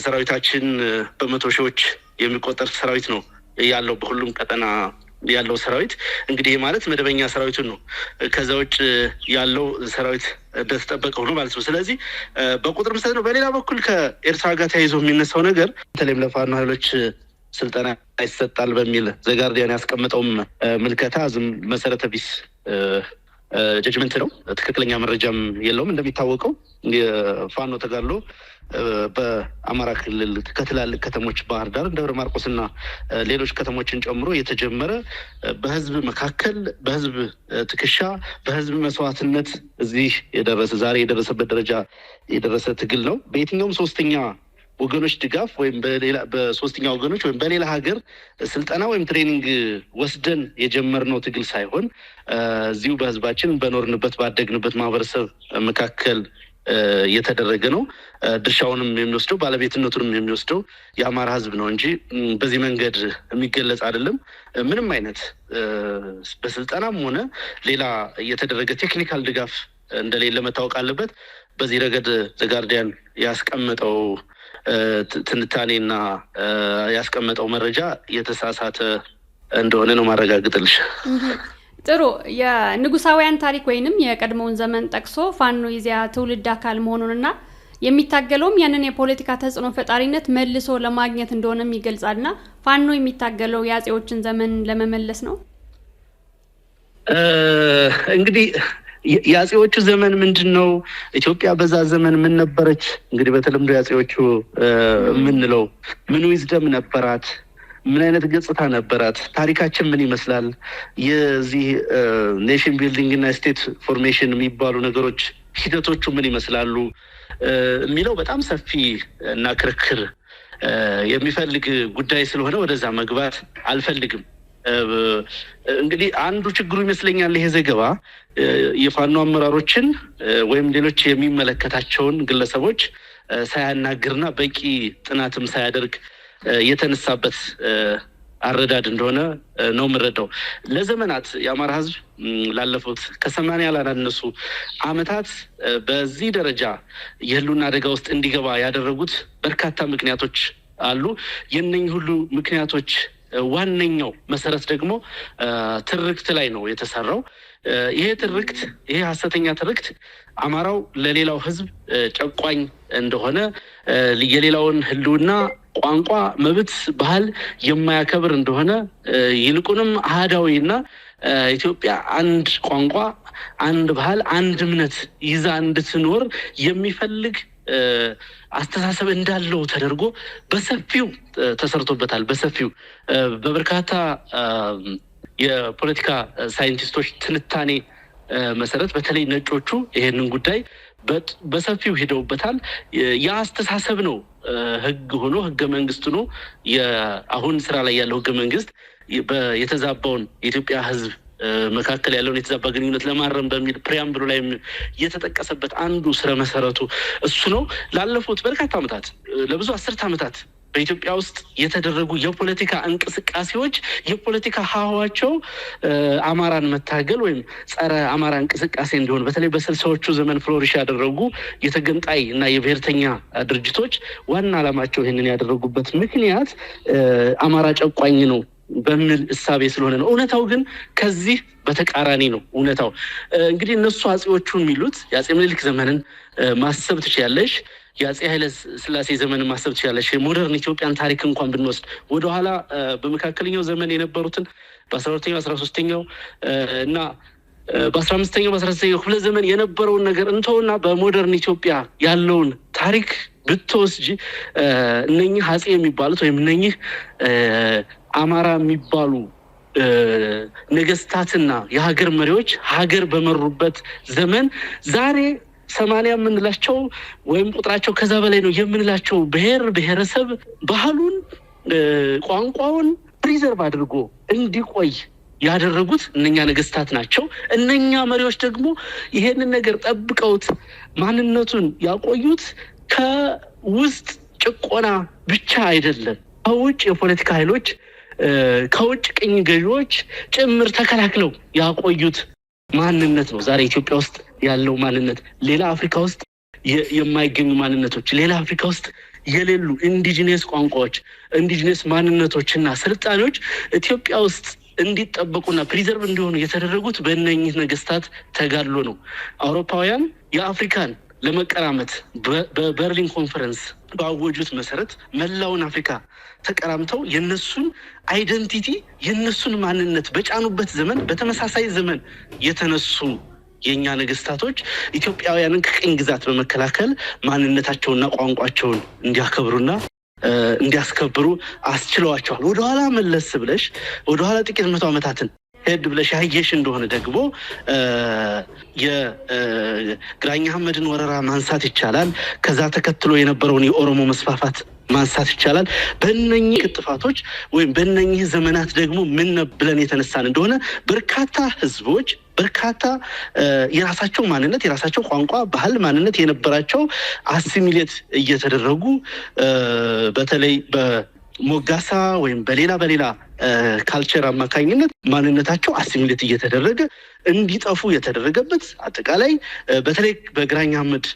ሰራዊታችን በመቶ ሺዎች የሚቆጠር ሰራዊት ነው ያለው በሁሉም ቀጠና ያለው ሰራዊት። እንግዲህ ማለት መደበኛ ሰራዊቱን ነው። ከዛ ውጭ ያለው ሰራዊት እንደተጠበቀ ሆኖ ማለት ነው። ስለዚህ በቁጥር ምሳሌ ነው። በሌላ በኩል ከኤርትራ ጋር ተያይዞ የሚነሳው ነገር በተለይም ለፋኖ ኃይሎች ስልጠና ይሰጣል በሚል ዘጋርዲያን ያስቀመጠውም ምልከታ ዝም መሰረተ ቢስ ጀጅመንት ነው። ትክክለኛ መረጃም የለውም። እንደሚታወቀው የፋኖ ተጋድሎ በአማራ ክልል ከትላልቅ ከተሞች ባህር ዳር፣ ደብረ ማርቆስና ሌሎች ከተሞችን ጨምሮ የተጀመረ በህዝብ መካከል በህዝብ ትከሻ በህዝብ መስዋዕትነት እዚህ የደረሰ ዛሬ የደረሰበት ደረጃ የደረሰ ትግል ነው። በየትኛውም ሶስተኛ ወገኖች ድጋፍ ወይም በሶስተኛ ወገኖች ወይም በሌላ ሀገር ስልጠና ወይም ትሬኒንግ ወስደን የጀመርነው ትግል ሳይሆን እዚሁ በህዝባችን በኖርንበት ባደግንበት ማህበረሰብ መካከል የተደረገ ነው። ድርሻውንም የሚወስደው ባለቤትነቱንም የሚወስደው የአማራ ህዝብ ነው እንጂ በዚህ መንገድ የሚገለጽ አይደለም። ምንም አይነት በስልጠናም ሆነ ሌላ የተደረገ ቴክኒካል ድጋፍ እንደሌለ መታወቅ አለበት። በዚህ ረገድ ዘጋርዲያን ያስቀመጠው ትንታኔና ያስቀመጠው መረጃ የተሳሳተ እንደሆነ ነው ማረጋግጥልሽ። ጥሩ። የንጉሳውያን ታሪክ ወይንም የቀድሞውን ዘመን ጠቅሶ ፋኖ የዚያ ትውልድ አካል መሆኑንና የሚታገለውም ያንን የፖለቲካ ተጽዕኖ ፈጣሪነት መልሶ ለማግኘት እንደሆነም ይገልጻልና ፋኖ የሚታገለው የአጼዎችን ዘመን ለመመለስ ነው። እንግዲህ የአጼዎቹ ዘመን ምንድን ነው? ኢትዮጵያ በዛ ዘመን ምን ነበረች? እንግዲህ በተለምዶ የአጼዎቹ የምንለው ምን ዊዝደም ነበራት? ምን አይነት ገጽታ ነበራት? ታሪካችን ምን ይመስላል? የዚህ ኔሽን ቢልዲንግ እና ስቴት ፎርሜሽን የሚባሉ ነገሮች ሂደቶቹ ምን ይመስላሉ የሚለው በጣም ሰፊ እና ክርክር የሚፈልግ ጉዳይ ስለሆነ ወደዛ መግባት አልፈልግም። እንግዲህ አንዱ ችግሩ ይመስለኛል ይሄ ዘገባ የፋኖ አመራሮችን ወይም ሌሎች የሚመለከታቸውን ግለሰቦች ሳያናግርና በቂ ጥናትም ሳያደርግ የተነሳበት አረዳድ እንደሆነ ነው የምረዳው። ለዘመናት የአማራ ህዝብ ላለፉት ከ80 ያላነሱ አመታት በዚህ ደረጃ የህልውና አደጋ ውስጥ እንዲገባ ያደረጉት በርካታ ምክንያቶች አሉ። የእነኝህ ሁሉ ምክንያቶች ዋነኛው መሰረት ደግሞ ትርክት ላይ ነው የተሰራው። ይሄ ትርክት ይሄ ሀሰተኛ ትርክት አማራው ለሌላው ህዝብ ጨቋኝ እንደሆነ የሌላውን ህልውና ቋንቋ፣ መብት፣ ባህል የማያከብር እንደሆነ ይልቁንም አህዳዊና ኢትዮጵያ አንድ ቋንቋ፣ አንድ ባህል፣ አንድ እምነት ይዛ እንድትኖር የሚፈልግ አስተሳሰብ እንዳለው ተደርጎ በሰፊው ተሰርቶበታል። በሰፊው በበርካታ የፖለቲካ ሳይንቲስቶች ትንታኔ መሰረት በተለይ ነጮቹ ይሄንን ጉዳይ በሰፊው ሄደውበታል። ያ አስተሳሰብ ነው ህግ ሆኖ ህገ መንግስት ነው የአሁን ስራ ላይ ያለው ህገ መንግስት የተዛባውን የኢትዮጵያ ህዝብ መካከል ያለውን የተዛባ ግንኙነት ለማረም በሚል ፕሪያምብሉ ላይ የተጠቀሰበት አንዱ ስረ መሰረቱ እሱ ነው። ላለፉት በርካታ ዓመታት ለብዙ 10 ዓመታት በኢትዮጵያ ውስጥ የተደረጉ የፖለቲካ እንቅስቃሴዎች የፖለቲካ ሀዋቸው አማራን መታገል ወይም ጸረ አማራ እንቅስቃሴ እንዲሆን በተለይ በ60ዎቹ ዘመን ፍሎሪሽ ያደረጉ የተገንጣይ እና የብሔርተኛ ድርጅቶች ዋና ዓላማቸው ይህንን ያደረጉበት ምክንያት አማራ ጨቋኝ ነው በሚል እሳቤ ስለሆነ ነው። እውነታው ግን ከዚህ በተቃራኒ ነው። እውነታው እንግዲህ እነሱ አጼዎቹ የሚሉት የአጼ ምኒልክ ዘመንን ማሰብ ትችያለሽ፣ የአጼ ኃይለ ሥላሴ ዘመንን ማሰብ ትችያለሽ። የሞደርን ኢትዮጵያን ታሪክ እንኳን ብንወስድ ወደኋላ በመካከለኛው ዘመን የነበሩትን በ12ኛው 13ኛው እና በ15ኛው በ16ኛው ክፍለ ዘመን የነበረውን ነገር እንተውና በሞደርን ኢትዮጵያ ያለውን ታሪክ ብትወስጂ እነኚህ አጼ የሚባሉት ወይም እነኚህ አማራ የሚባሉ ነገስታትና የሀገር መሪዎች ሀገር በመሩበት ዘመን ዛሬ 80 የምንላቸው ወይም ቁጥራቸው ከዛ በላይ ነው የምንላቸው ብሔረሰብ ባህሉን ቋንቋውን ፕሪዘርቭ አድርጎ እንዲቆይ ያደረጉት እነኛ ነገስታት ናቸው። እነኛ መሪዎች ደግሞ ይሄንን ነገር ጠብቀውት ማንነቱን ያቆዩት ከውስጥ ጭቆና ብቻ አይደለም፣ ከውጭ የፖለቲካ ኃይሎች ከውጭ ቅኝ ገዢዎች ጭምር ተከላክለው ያቆዩት ማንነት ነው። ዛሬ ኢትዮጵያ ውስጥ ያለው ማንነት ሌላ አፍሪካ ውስጥ የማይገኙ ማንነቶች፣ ሌላ አፍሪካ ውስጥ የሌሉ ኢንዲጂነስ ቋንቋዎች፣ ኢንዲጂነስ ማንነቶችና ስልጣኔዎች ኢትዮጵያ ውስጥ እንዲጠበቁና ፕሪዘርቭ እንዲሆኑ የተደረጉት በእነኚህ ነገስታት ተጋድሎ ነው። አውሮፓውያን የአፍሪካን ለመቀራመት በበርሊን ኮንፈረንስ ባወጁት መሰረት መላውን አፍሪካ ተቀራምተው የነሱን አይደንቲቲ የነሱን ማንነት በጫኑበት ዘመን በተመሳሳይ ዘመን የተነሱ የኛ ነገስታቶች ኢትዮጵያውያንን ከቅኝ ግዛት በመከላከል ማንነታቸውና ቋንቋቸውን እንዲያከብሩና እንዲያስከብሩ አስችለዋቸዋል። ወደኋላ መለስ ብለሽ ወደኋላ ጥቂት 100 ዓመታትን ሄድ ብለሽ ያየሽ እንደሆነ ደግሞ የግራኝ አህመድን ወረራ ማንሳት ይቻላል። ከዛ ተከትሎ የነበረውን የኦሮሞ መስፋፋት ማንሳት ይቻላል። በእነኚህ ጥፋቶች ወይም በእነኚህ ዘመናት ደግሞ ምን ብለን የተነሳን እንደሆነ በርካታ ህዝቦች በርካታ የራሳቸው ማንነት የራሳቸው ቋንቋ፣ ባህል፣ ማንነት የነበራቸው አሲሚሌት እየተደረጉ በተለይ በሞጋሳ ወይም በሌላ ካልቸር አማካኝነት ማንነታቸው አሲሚሌት እየተደረገ እንዲጠፉ የተደረገበት አጠቃላይ በተለይ በግራኝ አህመድ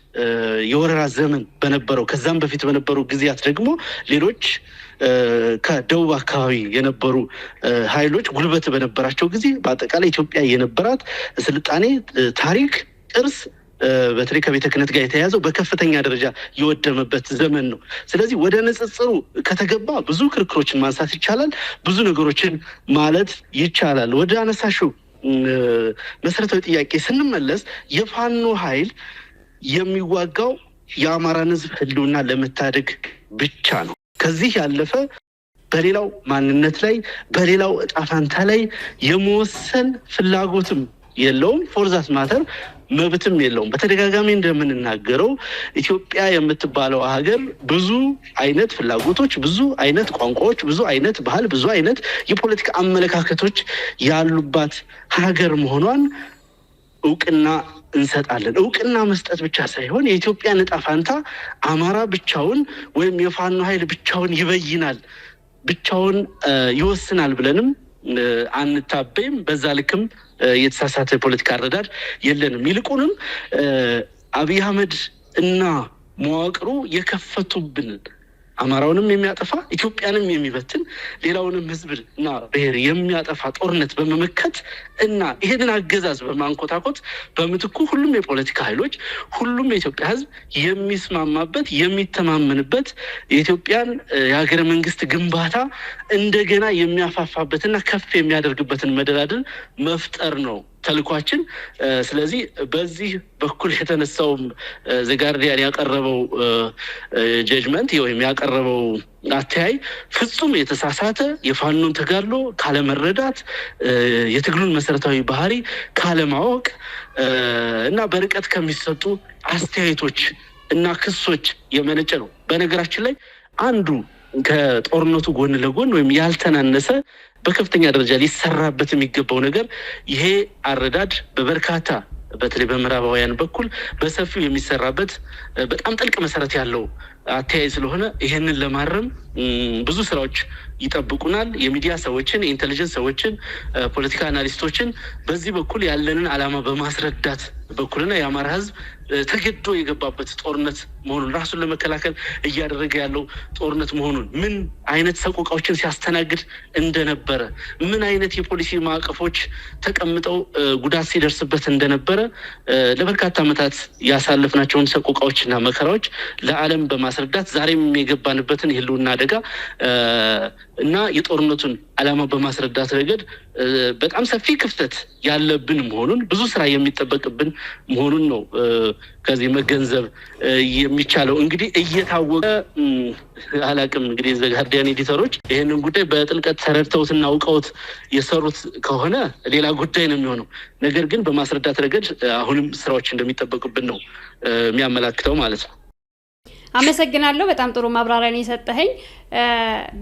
የወረራ ዘመን በነበረው ከዛም በፊት በነበሩ ጊዜያት ደግሞ ሌሎች ከደቡብ አካባቢ የነበሩ ኃይሎች ጉልበት በነበራቸው ጊዜ በአጠቃላይ ኢትዮጵያ የነበራት ስልጣኔ፣ ታሪክ፣ ቅርስ በተለይ ከቤተ ክህነት ጋር የተያያዘው በከፍተኛ ደረጃ የወደመበት ዘመን ነው። ስለዚህ ወደ ንጽጽሩ ከተገባ ብዙ ክርክሮችን ማንሳት ይቻላል፣ ብዙ ነገሮችን ማለት ይቻላል። ወደ አነሳሽው መሰረታዊ ጥያቄ ስንመለስ የፋኖ ኃይል የሚዋጋው የአማራን ህዝብ ህልውና ለመታደግ ብቻ ነው። ከዚህ ያለፈ በሌላው ማንነት ላይ በሌላው እጣ ፈንታ ላይ የመወሰን ፍላጎትም የለውም። ፎርዛት ማተር መብትም የለውም። በተደጋጋሚ እንደምንናገረው ኢትዮጵያ የምትባለው ሀገር ብዙ አይነት ፍላጎቶች፣ ብዙ አይነት ቋንቋዎች፣ ብዙ አይነት ባህል፣ ብዙ አይነት የፖለቲካ አመለካከቶች ያሉባት ሀገር መሆኗን እውቅና እንሰጣለን። እውቅና መስጠት ብቻ ሳይሆን የኢትዮጵያን ዕጣ ፈንታ አማራ ብቻውን ወይም የፋኖ ኃይል ብቻውን ይበይናል፣ ብቻውን ይወስናል ብለንም አንታበይም። በዛ ልክም የተሳሳተ የፖለቲካ አረዳድ የለንም። ይልቁንም አብይ አህመድ እና መዋቅሩ የከፈቱብን አማራውንም የሚያጠፋ ኢትዮጵያንም የሚበትን ሌላውንም ህዝብና ብሔር የሚያጠፋ ጦርነት በመመከት እና ይሄንን አገዛዝ በማንኮታኮት በምትኩ ሁሉም የፖለቲካ ኃይሎች ሁሉም የኢትዮጵያ ህዝብ የሚስማማበት የሚተማመንበት የኢትዮጵያን የሀገረ መንግስት ግንባታ እንደገና የሚያፋፋበትና ከፍ የሚያደርግበትን መደላድል መፍጠር ነው ተልኳችን። ስለዚህ በዚህ በኩል የተነሳው ዘጋርዲያን ያቀረበው ጀጅመንት ወይም ያቀረበው አተያይ ፍጹም የተሳሳተ የፋኖን ተጋድሎ ካለመረዳት የትግሉን መሰረታዊ ባህሪ ካለማወቅ እና በርቀት ከሚሰጡ አስተያየቶች እና ክሶች የመነጨ ነው። በነገራችን ላይ አንዱ ከጦርነቱ ጎን ለጎን ወይም ያልተናነሰ በከፍተኛ ደረጃ ሊሰራበት የሚገባው ነገር ይሄ አረዳድ በበርካታ በተለይ በምዕራባውያን በኩል በሰፊው የሚሰራበት በጣም ጥልቅ መሰረት ያለው አተያይ ስለሆነ ይሄንን ለማረም ብዙ ስራዎች ይጠብቁናል። የሚዲያ ሰዎችን፣ የኢንተለጀንስ ሰዎችን፣ ፖለቲካ አናሊስቶችን በዚህ በኩል ያለንን ዓላማ በማስረዳት በኩልና የአማራ ህዝብ ተገዶ የገባበት ጦርነት መሆኑን ራሱን ለመከላከል እያደረገ ያለው ጦርነት መሆኑን ምን አይነት ሰቆቃዎችን ሲያስተናግድ እንደነበረ ምን አይነት የፖሊሲ ማዕቀፎች ተቀምጠው ጉዳት ሲደርስበት እንደነበረ ለበርካታ ዓመታት ያሳለፍናቸውን ሰቆቃዎችና መከራዎች ለዓለም በማስረዳት ዛሬም የገባንበትን የህልውና አደጋ እና የጦርነቱን ዓላማ በማስረዳት ረገድ በጣም ሰፊ ክፍተት ያለብን መሆኑን ብዙ ስራ የሚጠበቅብን መሆኑን ነው ከዚህ መገንዘብ የሚቻለው። እንግዲህ እየታወቀ አላቅም እንግዲህ ዘጋርዲያን ኤዲተሮች ይህንን ጉዳይ በጥልቀት ተረድተውትና አውቀውት የሰሩት ከሆነ ሌላ ጉዳይ ነው የሚሆነው። ነገር ግን በማስረዳት ረገድ አሁንም ስራዎች እንደሚጠበቅብን ነው የሚያመላክተው ማለት ነው። አመሰግናለሁ። በጣም ጥሩ ማብራሪያ ነው የሰጠኸኝ።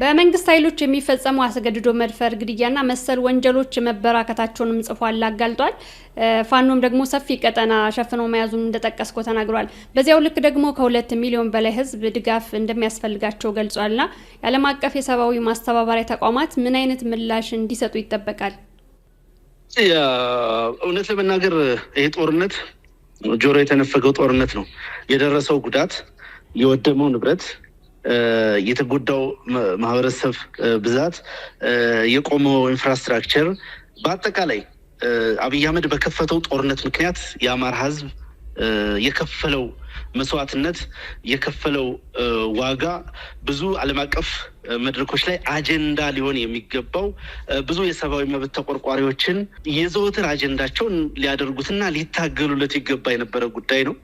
በመንግስት ኃይሎች የሚፈጸሙ አስገድዶ መድፈር፣ ግድያና መሰል ወንጀሎች መበራከታቸውንም ጽፏል፣ አጋልጧል። ፋኖም ደግሞ ሰፊ ቀጠና ሸፍኖ መያዙን እንደጠቀስኮ ተናግሯል። በዚያው ልክ ደግሞ ከ2 ሚሊዮን በላይ ህዝብ ድጋፍ እንደሚያስፈልጋቸው ገልጿልና የዓለም አቀፍ የሰብአዊ ማስተባበሪያ ተቋማት ምን አይነት ምላሽ እንዲሰጡ ይጠበቃል? እውነት ለመናገር ይሄ ጦርነት ጆሮ የተነፈገው ጦርነት ነው። የደረሰው ጉዳት፣ የወደመው ንብረት፣ የተጎዳው ማህበረሰብ ብዛት፣ የቆመው ኢንፍራስትራክቸር በአጠቃላይ አብይ አህመድ በከፈተው ጦርነት ምክንያት የአማራ ህዝብ የከፈለው መስዋዕትነት፣ የከፈለው ዋጋ ብዙ ዓለም አቀፍ መድረኮች ላይ አጀንዳ ሊሆን የሚገባው ብዙ የሰብአዊ መብት ተቆርቋሪዎችን የዘወትር አጀንዳቸውን ሊያደርጉትና ሊታገሉለት ይገባ የነበረ ጉዳይ ነው።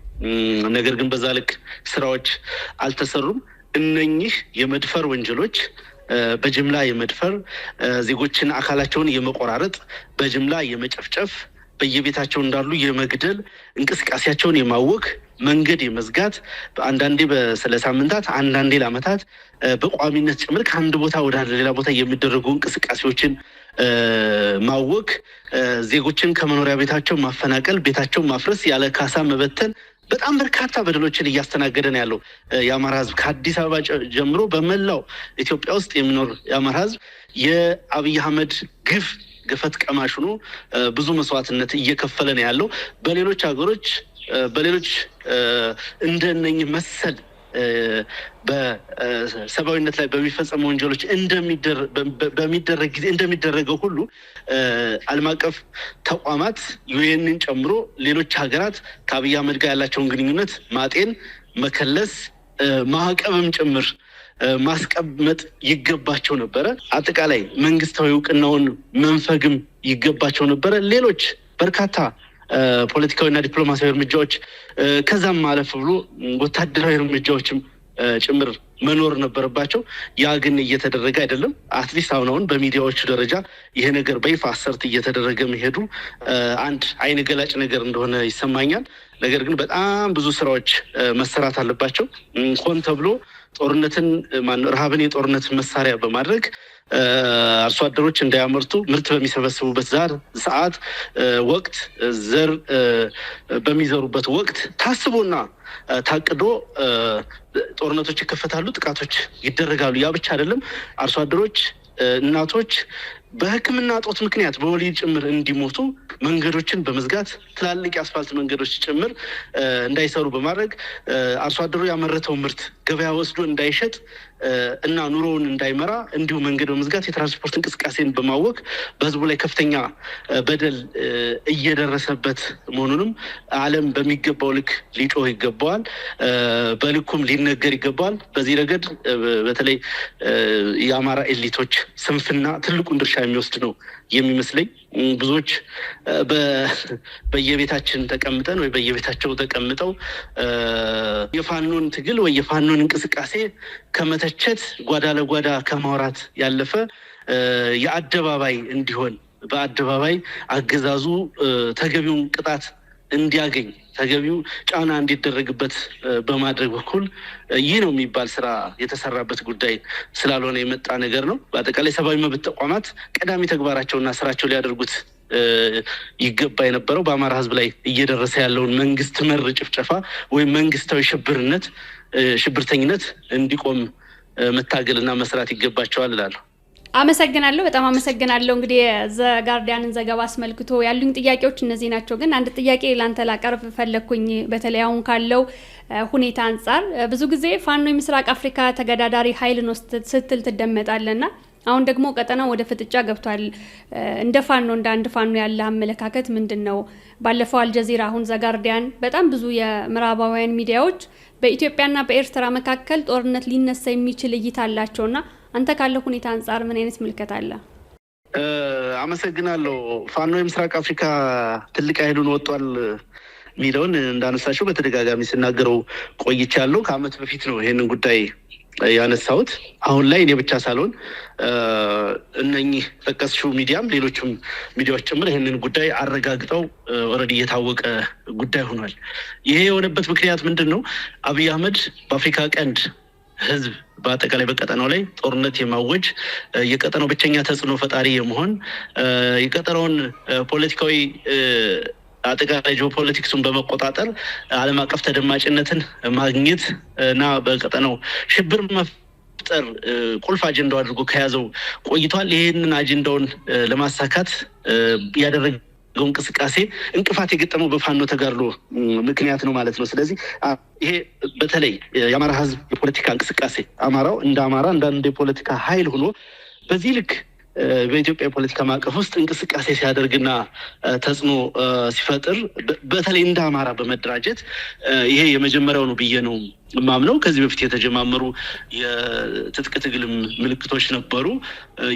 ነገር ግን በዛ ልክ ስራዎች አልተሰሩም። እነኚህ የመድፈር ወንጀሎች በጅምላ የመድፈር ዜጎችን አካላቸውን የመቆራረጥ በጅምላ የመጨፍጨፍ በየቤታቸው እንዳሉ የመግደል እንቅስቃሴያቸውን የማወክ መንገድ የመዝጋት አንዳንዴ በሳምንታት አንዳንዴ ለዓመታት በቋሚነት ጭምር ከአንድ ቦታ ወደ ሌላ ቦታ የሚደረጉ እንቅስቃሴዎችን ማወክ ዜጎችን ከመኖሪያ ቤታቸው ማፈናቀል፣ ቤታቸው ማፍረስ፣ ያለ ካሳ መበተን በጣም በርካታ በደሎችን እያስተናገደ ነው ያለው የአማራ ህዝብ። ከአዲስ አበባ ጀምሮ በመላው ኢትዮጵያ ውስጥ የሚኖር የአማራ ህዝብ የአብይ አህመድ ገፈት ቀማሽ ሆኖ ብዙ መስዋዕትነት እየከፈለ ነው ያለው። በሌሎች ሀገሮች በሌሎች እንደነኚህ መሰል በሰብአዊነት ላይ በሚፈጸሙ ወንጀሎች በሚደረግ ጊዜ እንደሚደረገው ሁሉ ዓለም አቀፍ ተቋማት ዩኤንን ጨምሮ ሌሎች ሀገራት ከአብይ አህመድ ጋር ያላቸውን ግንኙነት ማጤን፣ መከለስ፣ ማዕቀብም ጭምር ማስቀመጥ ይገባቸው ነበረ። አጠቃላይ መንግስታዊ እውቅናውን መንፈግም ይገባቸው ነበረ። ሌሎች በርካታ ፖለቲካዊና ዲፕሎማሲያዊ እርምጃዎች ከዛም ማለፍ ብሎ ወታደራዊ እርምጃዎችም ጭምር መኖር ነበረባቸው። ያ ግን እየተደረገ አይደለም። አትሊስት አሁን በሚዲያዎቹ ደረጃ ይሄ ነገር በይፋ አሰርት እየተደረገ መሄዱ አንድ አይን ገላጭ ነገር እንደሆነ ይሰማኛል። ነገር ግን በጣም ብዙ ስራዎች መሰራት አለባቸው። ሆን ተብሎ ጦርነትን ረሃብን የጦርነት መሳሪያ በማድረግ አርሶ አደሮች እንዳያመርቱ ምርት በሚሰበስቡበት ሰዓት ወቅት ዘር በሚዘሩበት ወቅት ታስቦና ታቅዶ ጦርነቶች ይከፈታሉ፣ ጥቃቶች ይደረጋሉ። ያ ብቻ አይደለም። አርሶ አደሮች፣ እናቶች በሕክምና እጦት ምክንያት በወሊድ ጭምር እንዲሞቱ መንገዶችን በመዝጋት ትላልቅ የአስፋልት መንገዶች ጭምር እንዳይሰሩ በማድረግ አርሶ አደሩ ያመረተው ምርት ገበያ ወስዶ እንዳይሸጥ እና ኑሮውን እንዳይመራ እንዲሁ መንገድ በመዝጋት የትራንስፖርት እንቅስቃሴን በማወክ በህዝቡ ላይ ከፍተኛ በደል እየደረሰበት መሆኑንም ዓለም በሚገባው ልክ ሊጮህ ይገባዋል፣ በልኩም ሊነገር ይገባዋል። በዚህ ረገድ በተለይ የአማራ ኤሊቶች ስንፍና ትልቁን ድርሻ የሚወስድ ነው የሚመስለኝ። ብዙዎች በየቤታችን ተቀምጠን ወይ በየቤታቸው ተቀምጠው የፋኖን ትግል ወይ የፋኖን እንቅስቃሴ ከመተቸት ጓዳ ለጓዳ ከማውራት ያለፈ የአደባባይ እንዲሆን በአደባባይ አገዛዙ ተገቢውን ቅጣት እንዲያገኝ ተገቢው ጫና እንዲደረግበት በማድረግ በኩል ይህ ነው የሚባል ስራ የተሰራበት ጉዳይ ስላልሆነ የመጣ ነገር ነው። በአጠቃላይ ሰብአዊ መብት ተቋማት ቀዳሚ ተግባራቸውና ስራቸው ሊያደርጉት ይገባ የነበረው በአማራ ህዝብ ላይ እየደረሰ ያለውን መንግስት መር ጭፍጨፋ ወይም መንግስታዊ ሽብርተኝነት እንዲቆም መታገልና መስራት ይገባቸዋል እላለሁ። አመሰግናለሁ። በጣም አመሰግናለሁ። እንግዲህ ዘጋርዲያንን ዘገባ አስመልክቶ ያሉኝ ጥያቄዎች እነዚህ ናቸው። ግን አንድ ጥያቄ ላንተ ላቀርብ ፈለኩኝ። በተለይ አሁን ካለው ሁኔታ አንጻር ብዙ ጊዜ ፋኖ የምስራቅ አፍሪካ ተገዳዳሪ ኃይል ነው ስትል ትደመጣለና አሁን ደግሞ ቀጠናው ወደ ፍጥጫ ገብቷል። እንደ አንድ ፋኖ ያለ አመለካከት ምንድን ነው? ባለፈው አልጀዚራ፣ አሁን ዘጋርዲያን፣ በጣም ብዙ የምዕራባውያን ሚዲያዎች በኢትዮጵያና በኤርትራ መካከል ጦርነት ሊነሳ የሚችል እይታ አላቸውና አንተ ካለው ሁኔታ አንጻር ምን አይነት ምልከታ አለ? አመሰግናለሁ። ፋኖ የምስራቅ አፍሪካ ትልቅ ኃይሉን ወጥቷል የሚለውን እንዳነሳሽው በተደጋጋሚ ስናገረው ቆይቻለሁ። ከዓመት በፊት ነው ይሄንን ጉዳይ ያነሳሁት። አሁን ላይ እኔ ብቻ ሳልሆን እነኚህ ጠቀስሽው ሚዲያም ሌሎችም ሚዲያዎች ጭምር ይህንን ጉዳይ አረጋግጠው ኦልሬዲ የታወቀ ጉዳይ ሆኗል። ይሄ የሆነበት ምክንያት ምንድን ነው? አብይ አህመድ በአፍሪካ ቀንድ ህዝብ በአጠቃላይ በቀጠናው ላይ ጦርነት የማወጅ የቀጠናው ብቸኛ ተጽዕኖ ፈጣሪ የመሆን የቀጠናውን ፖለቲካዊ አጠቃላይ ጂኦፖለቲክሱን በመቆጣጠር ዓለም አቀፍ ተደማጭነትን ማግኘት እና በቀጠናው ሽብር መፍጠር ቁልፍ አጀንዳው አድርጎ ከያዘው ቆይቷል። ይህንን አጀንዳውን ለማሳካት ያደረገው እንቅስቃሴ እንቅፋት የገጠመው በፋኖ ተጋድሎ ምክንያት ነው ማለት ነው። ስለዚህ ይሄ በተለይ የአማራ ህዝብ የፖለቲካ እንቅስቃሴ አማራው እንደ አማራ እንዳንድ የፖለቲካ ኃይል ሆኖ በዚህ ልክ በኢትዮጵያ የፖለቲካ ማዕቀፍ ውስጥ እንቅስቃሴ ሲያደርግና ተጽዕኖ ሲፈጥር በተለይ እንደ አማራ በመደራጀት ይሄ የመጀመሪያው ነው ብዬ ነው ማምነው። ከዚህ በፊት የተጀማመሩ የትጥቅ ትግልም ምልክቶች ነበሩ፣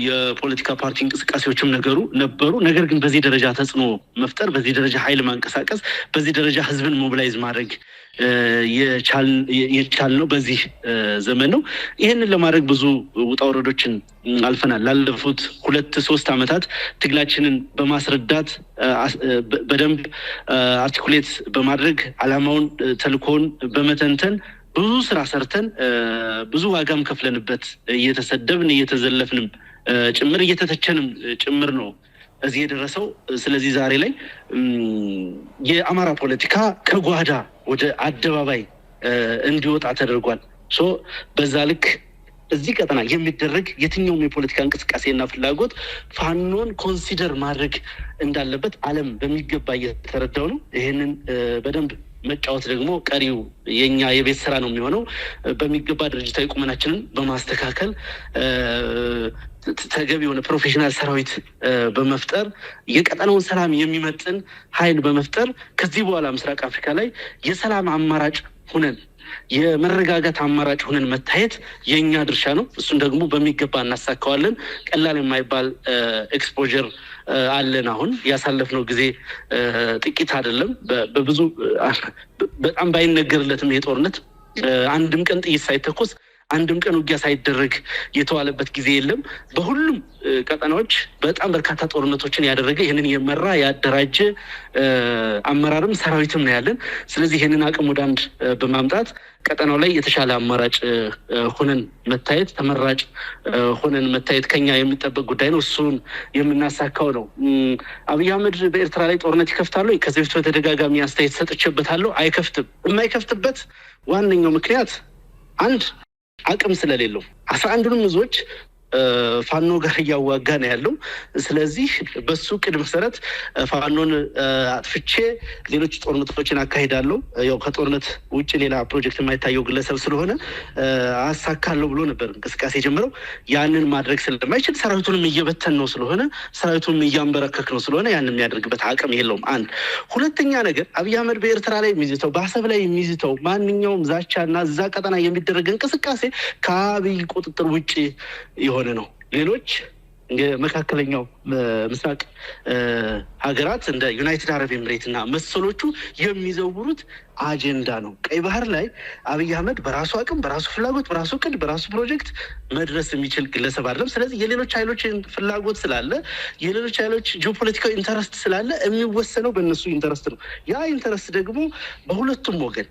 የፖለቲካ ፓርቲ እንቅስቃሴዎችም ነበሩ። ነገር ግን በዚህ ደረጃ ተጽዕኖ መፍጠር፣ በዚህ ደረጃ ኃይል ማንቀሳቀስ፣ በዚህ ደረጃ ህዝብን ሞቢላይዝ ማድረግ የቻልነው በዚህ ዘመን ነው። ይህንን ለማድረግ ብዙ ውጣ ውረዶችን አልፈናል። ላለፉት 2-3 ዓመታት ትግላችንን በማስረዳት በደንብ አርቲኩሌት በማድረግ ዓላማውን፣ ተልእኮውን በመተንተን ብዙ ስራ ሰርተን ብዙ ዋጋም ከፍለንበት እየተሰደብን እየተዘለፍንም ጭምር እየተተቸንም ጭምር ነው እዚህ የደረሰው። ስለዚህ ዛሬ ላይ የአማራ ፖለቲካ ከጓዳ ወደ አደባባይ እንዲወጣ ተደርጓል። በዛ ልክ እዚህ ቀጠና የሚደረግ የትኛውም የፖለቲካ እንቅስቃሴና ፍላጎት ፋኖን ኮንሲደር ማድረግ እንዳለበት ዓለም በሚገባ እየተረዳው ነው። ይህንን በደንብ መጫወት ደግሞ ቀሪው የኛ የቤት ስራ ነው የሚሆነው። በሚገባ ድርጅታዊ ቁመናችንን በማስተካከል ተገቢ የሆነ ፕሮፌሽናል ሰራዊት በመፍጠር የቀጠናውን ሰላም የሚመጥን ኃይል በመፍጠር ከዚህ በኋላ ምስራቅ አፍሪካ ላይ የሰላም አማራጭ ሁነን የመረጋጋት አማራጭ ሁነን መታየት የኛ ድርሻ ነው። እሱን ደግሞ በሚገባ እናሳካዋለን። ቀላል የማይባል ኤክስፖዠር አለን። አሁን ያሳለፍነው ጊዜ ጥቂት አይደለም። በብዙ በጣም ባይነገርለትም የጦርነት አንድም ቀን ጥይት ሳይተኮስ አንድም ቀን ውጊያ ሳይደረግ የተዋለበት ጊዜ የለም። በሁሉም ቀጠናዎች በጣም በርካታ ጦርነቶችን ያደረገ ይህንን የመራ ያደራጀ አመራርም ሰራዊትም ነው ያለን። ስለዚህ ይህንን አቅም ወደ አንድ በማምጣት ቀጠናው ላይ የተሻለ አማራጭ ሆነን መታየት፣ ተመራጭ ሆነን መታየት ከኛ የሚጠበቅ ጉዳይ ነው። እሱን የምናሳካው ነው። አብይ አህመድ በኤርትራ ላይ ጦርነት ይከፍታሉ? ከዚህ በፊት በተደጋጋሚ አስተያየት ሰጥቼበታለሁ። አይከፍትም። የማይከፍትበት ዋነኛው ምክንያት አንድ አቅም ስለሌለው 11ዱንም እዞች ፋኖ ጋር እያዋጋ ነው ያለው። ስለዚህ በሱ ቅድ መሰረት ፋኖን አጥፍቼ ሌሎች ጦርነቶችን አካሂዳለሁ። ያው ከጦርነት ውጭ ሌላ ፕሮጀክት የማይታየው ግለሰብ ስለሆነ አሳካለሁ ብሎ ነበር እንቅስቃሴ የጀመረው። ያንን ማድረግ ስለማይችል ሰራዊቱንም እየበተን ነው ስለሆነ ሰራዊቱንም እያንበረከክ ነው ስለሆነ ያንን የሚያደርግበት አቅም የለውም። አንድ ሁለተኛ ነገር አብይ አህመድ በኤርትራ ላይ የሚዝተው በአሰብ ላይ የሚዝተው ማንኛውም ዛቻና እዛ ቀጠና የሚደረግ እንቅስቃሴ ከአብይ ቁጥጥር ውጭ የሆነ ነው። ሌሎች የመካከለኛው ምስራቅ ሀገራት እንደ ዩናይትድ አረብ ኤምሬት እና መሰሎቹ የሚዘውሩት አጀንዳ ነው። ቀይ ባህር ላይ አብይ አህመድ በራሱ አቅም፣ በራሱ ፍላጎት፣ በራሱ እቅድ፣ በራሱ ፕሮጀክት መድረስ የሚችል ግለሰብ አይደለም። ስለዚህ የሌሎች ኃይሎች ፍላጎት ስላለ፣ የሌሎች ኃይሎች ጂኦፖለቲካዊ ኢንተረስት ስላለ የሚወሰነው በእነሱ ኢንተረስት ነው። ያ ኢንተረስት ደግሞ በሁለቱም ወገን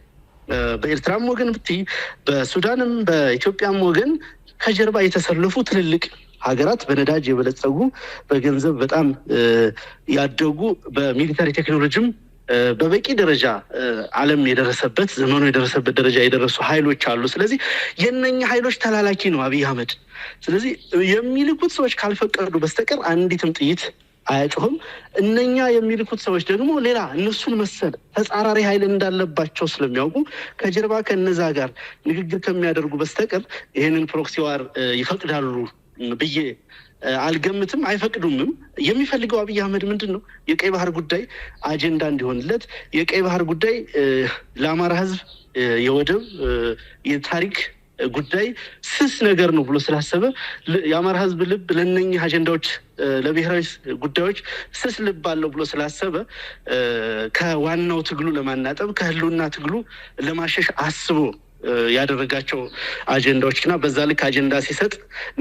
በኤርትራም ወገን ብትይ፣ በሱዳንም በኢትዮጵያም ወገን ከጀርባ የተሰለፉ ትልልቅ ሀገራት በነዳጅ የበለጸጉ በገንዘብ በጣም ያደጉ በሚሊታሪ ቴክኖሎጂም በበቂ ደረጃ ዓለም የደረሰበት ዘመኑ የደረሰበት ደረጃ የደረሱ ኃይሎች አሉ። ስለዚህ የነኛ ኃይሎች ተላላኪ ነው አብይ አህመድ። ስለዚህ የሚልኩት ሰዎች ካልፈቀዱ በስተቀር አንዲትም ጥይት አያጮህም። እነኛ የሚልኩት ሰዎች ደግሞ ሌላ እነሱን መሰል ተጻራሪ ኃይል እንዳለባቸው ስለሚያውቁ ከጀርባ ከነዛ ጋር ንግግር ከሚያደርጉ በስተቀር ይህንን ፕሮክሲ ዋር ይፈቅዳሉ ብዬ አልገምትም፣ አይፈቅዱምም። የሚፈልገው አብይ አህመድ ምንድን ነው? የቀይ ባህር ጉዳይ አጀንዳ እንዲሆንለት፣ የቀይ ባህር ጉዳይ ለአማራ ሕዝብ የወደብ የታሪክ ጉዳይ ስስ ነገር ነው ብሎ ስላሰበ የአማራ ሕዝብ ልብ ለእነኚህ አጀንዳዎች ለብሔራዊ ጉዳዮች ስስ ልብ አለው ብሎ ስላሰበ ከዋናው ትግሉ ለማናጠብ ከህልውና ትግሉ ለማሸሽ አስቦ ያደረጋቸው አጀንዳዎች እና በዛ ልክ አጀንዳ ሲሰጥ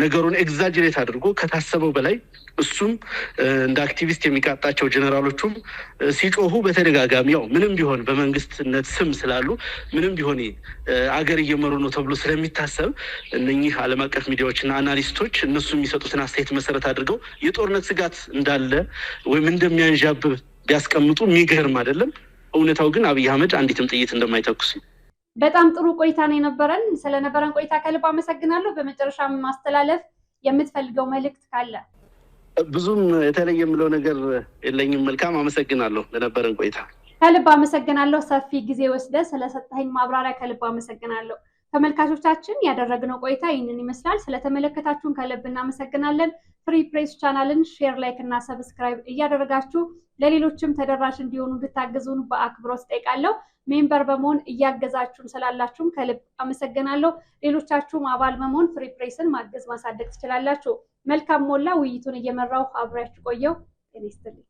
ነገሩን ኤግዛጀሬት አድርጎ ከታሰበው በላይ እሱም እንደ አክቲቪስት የሚቃጣቸው ጀነራሎቹም ሲጮሁ በተደጋጋሚ ያው ምንም ቢሆን በመንግስትነት ስም ስላሉ ምንም ቢሆን አገር እየመሩ ነው ተብሎ ስለሚታሰብ እነኚህ ዓለም አቀፍ ሚዲያዎችና አናሊስቶች እነሱ የሚሰጡትን አስተያየት መሰረት አድርገው የጦርነት ስጋት እንዳለ ወይም እንደሚያንዣብብ ቢያስቀምጡ የሚገርም አይደለም። እውነታው ግን አብይ አህመድ አንዲትም ጥይት እንደማይተኩስ። በጣም ጥሩ ቆይታ ነው የነበረን። ስለነበረን ቆይታ ከልብ አመሰግናለሁ። በመጨረሻ ማስተላለፍ የምትፈልገው መልእክት ካለ? ብዙም የተለየ የምለው ነገር የለኝም። መልካም አመሰግናለሁ ለነበረን ቆይታ። ከልብ አመሰግናለሁ። ሰፊ ጊዜ ወስደ ስለሰጠኸኝ ማብራሪያ ከልብ አመሰግናለሁ። ተመልካቾቻችን ያደረግነው ቆይታ ይህንን ይመስላል። ስለተመለከታችሁን ከልብ እናመሰግናለን። ፍሪ ፕሬስ ቻናልን ሼር፣ ላይክ እና ሰብስክራይብ እያደረጋችሁ ለሌሎችም ተደራሽ እንዲሆኑ እንድታገዙን በአክብሮት ጠይቃለሁ። ሜምበር በመሆን እያገዛችሁን ስላላችሁም ከልብ አመሰግናለሁ። ሌሎቻችሁም አባል በመሆን ፍሪ ፕሬስን ማገዝ ማሳደግ ትችላላችሁ። መልካም ሞላ ውይይቱን እየመራው አብሬያችሁ ቆየው። ጤና ይስጥልኝ።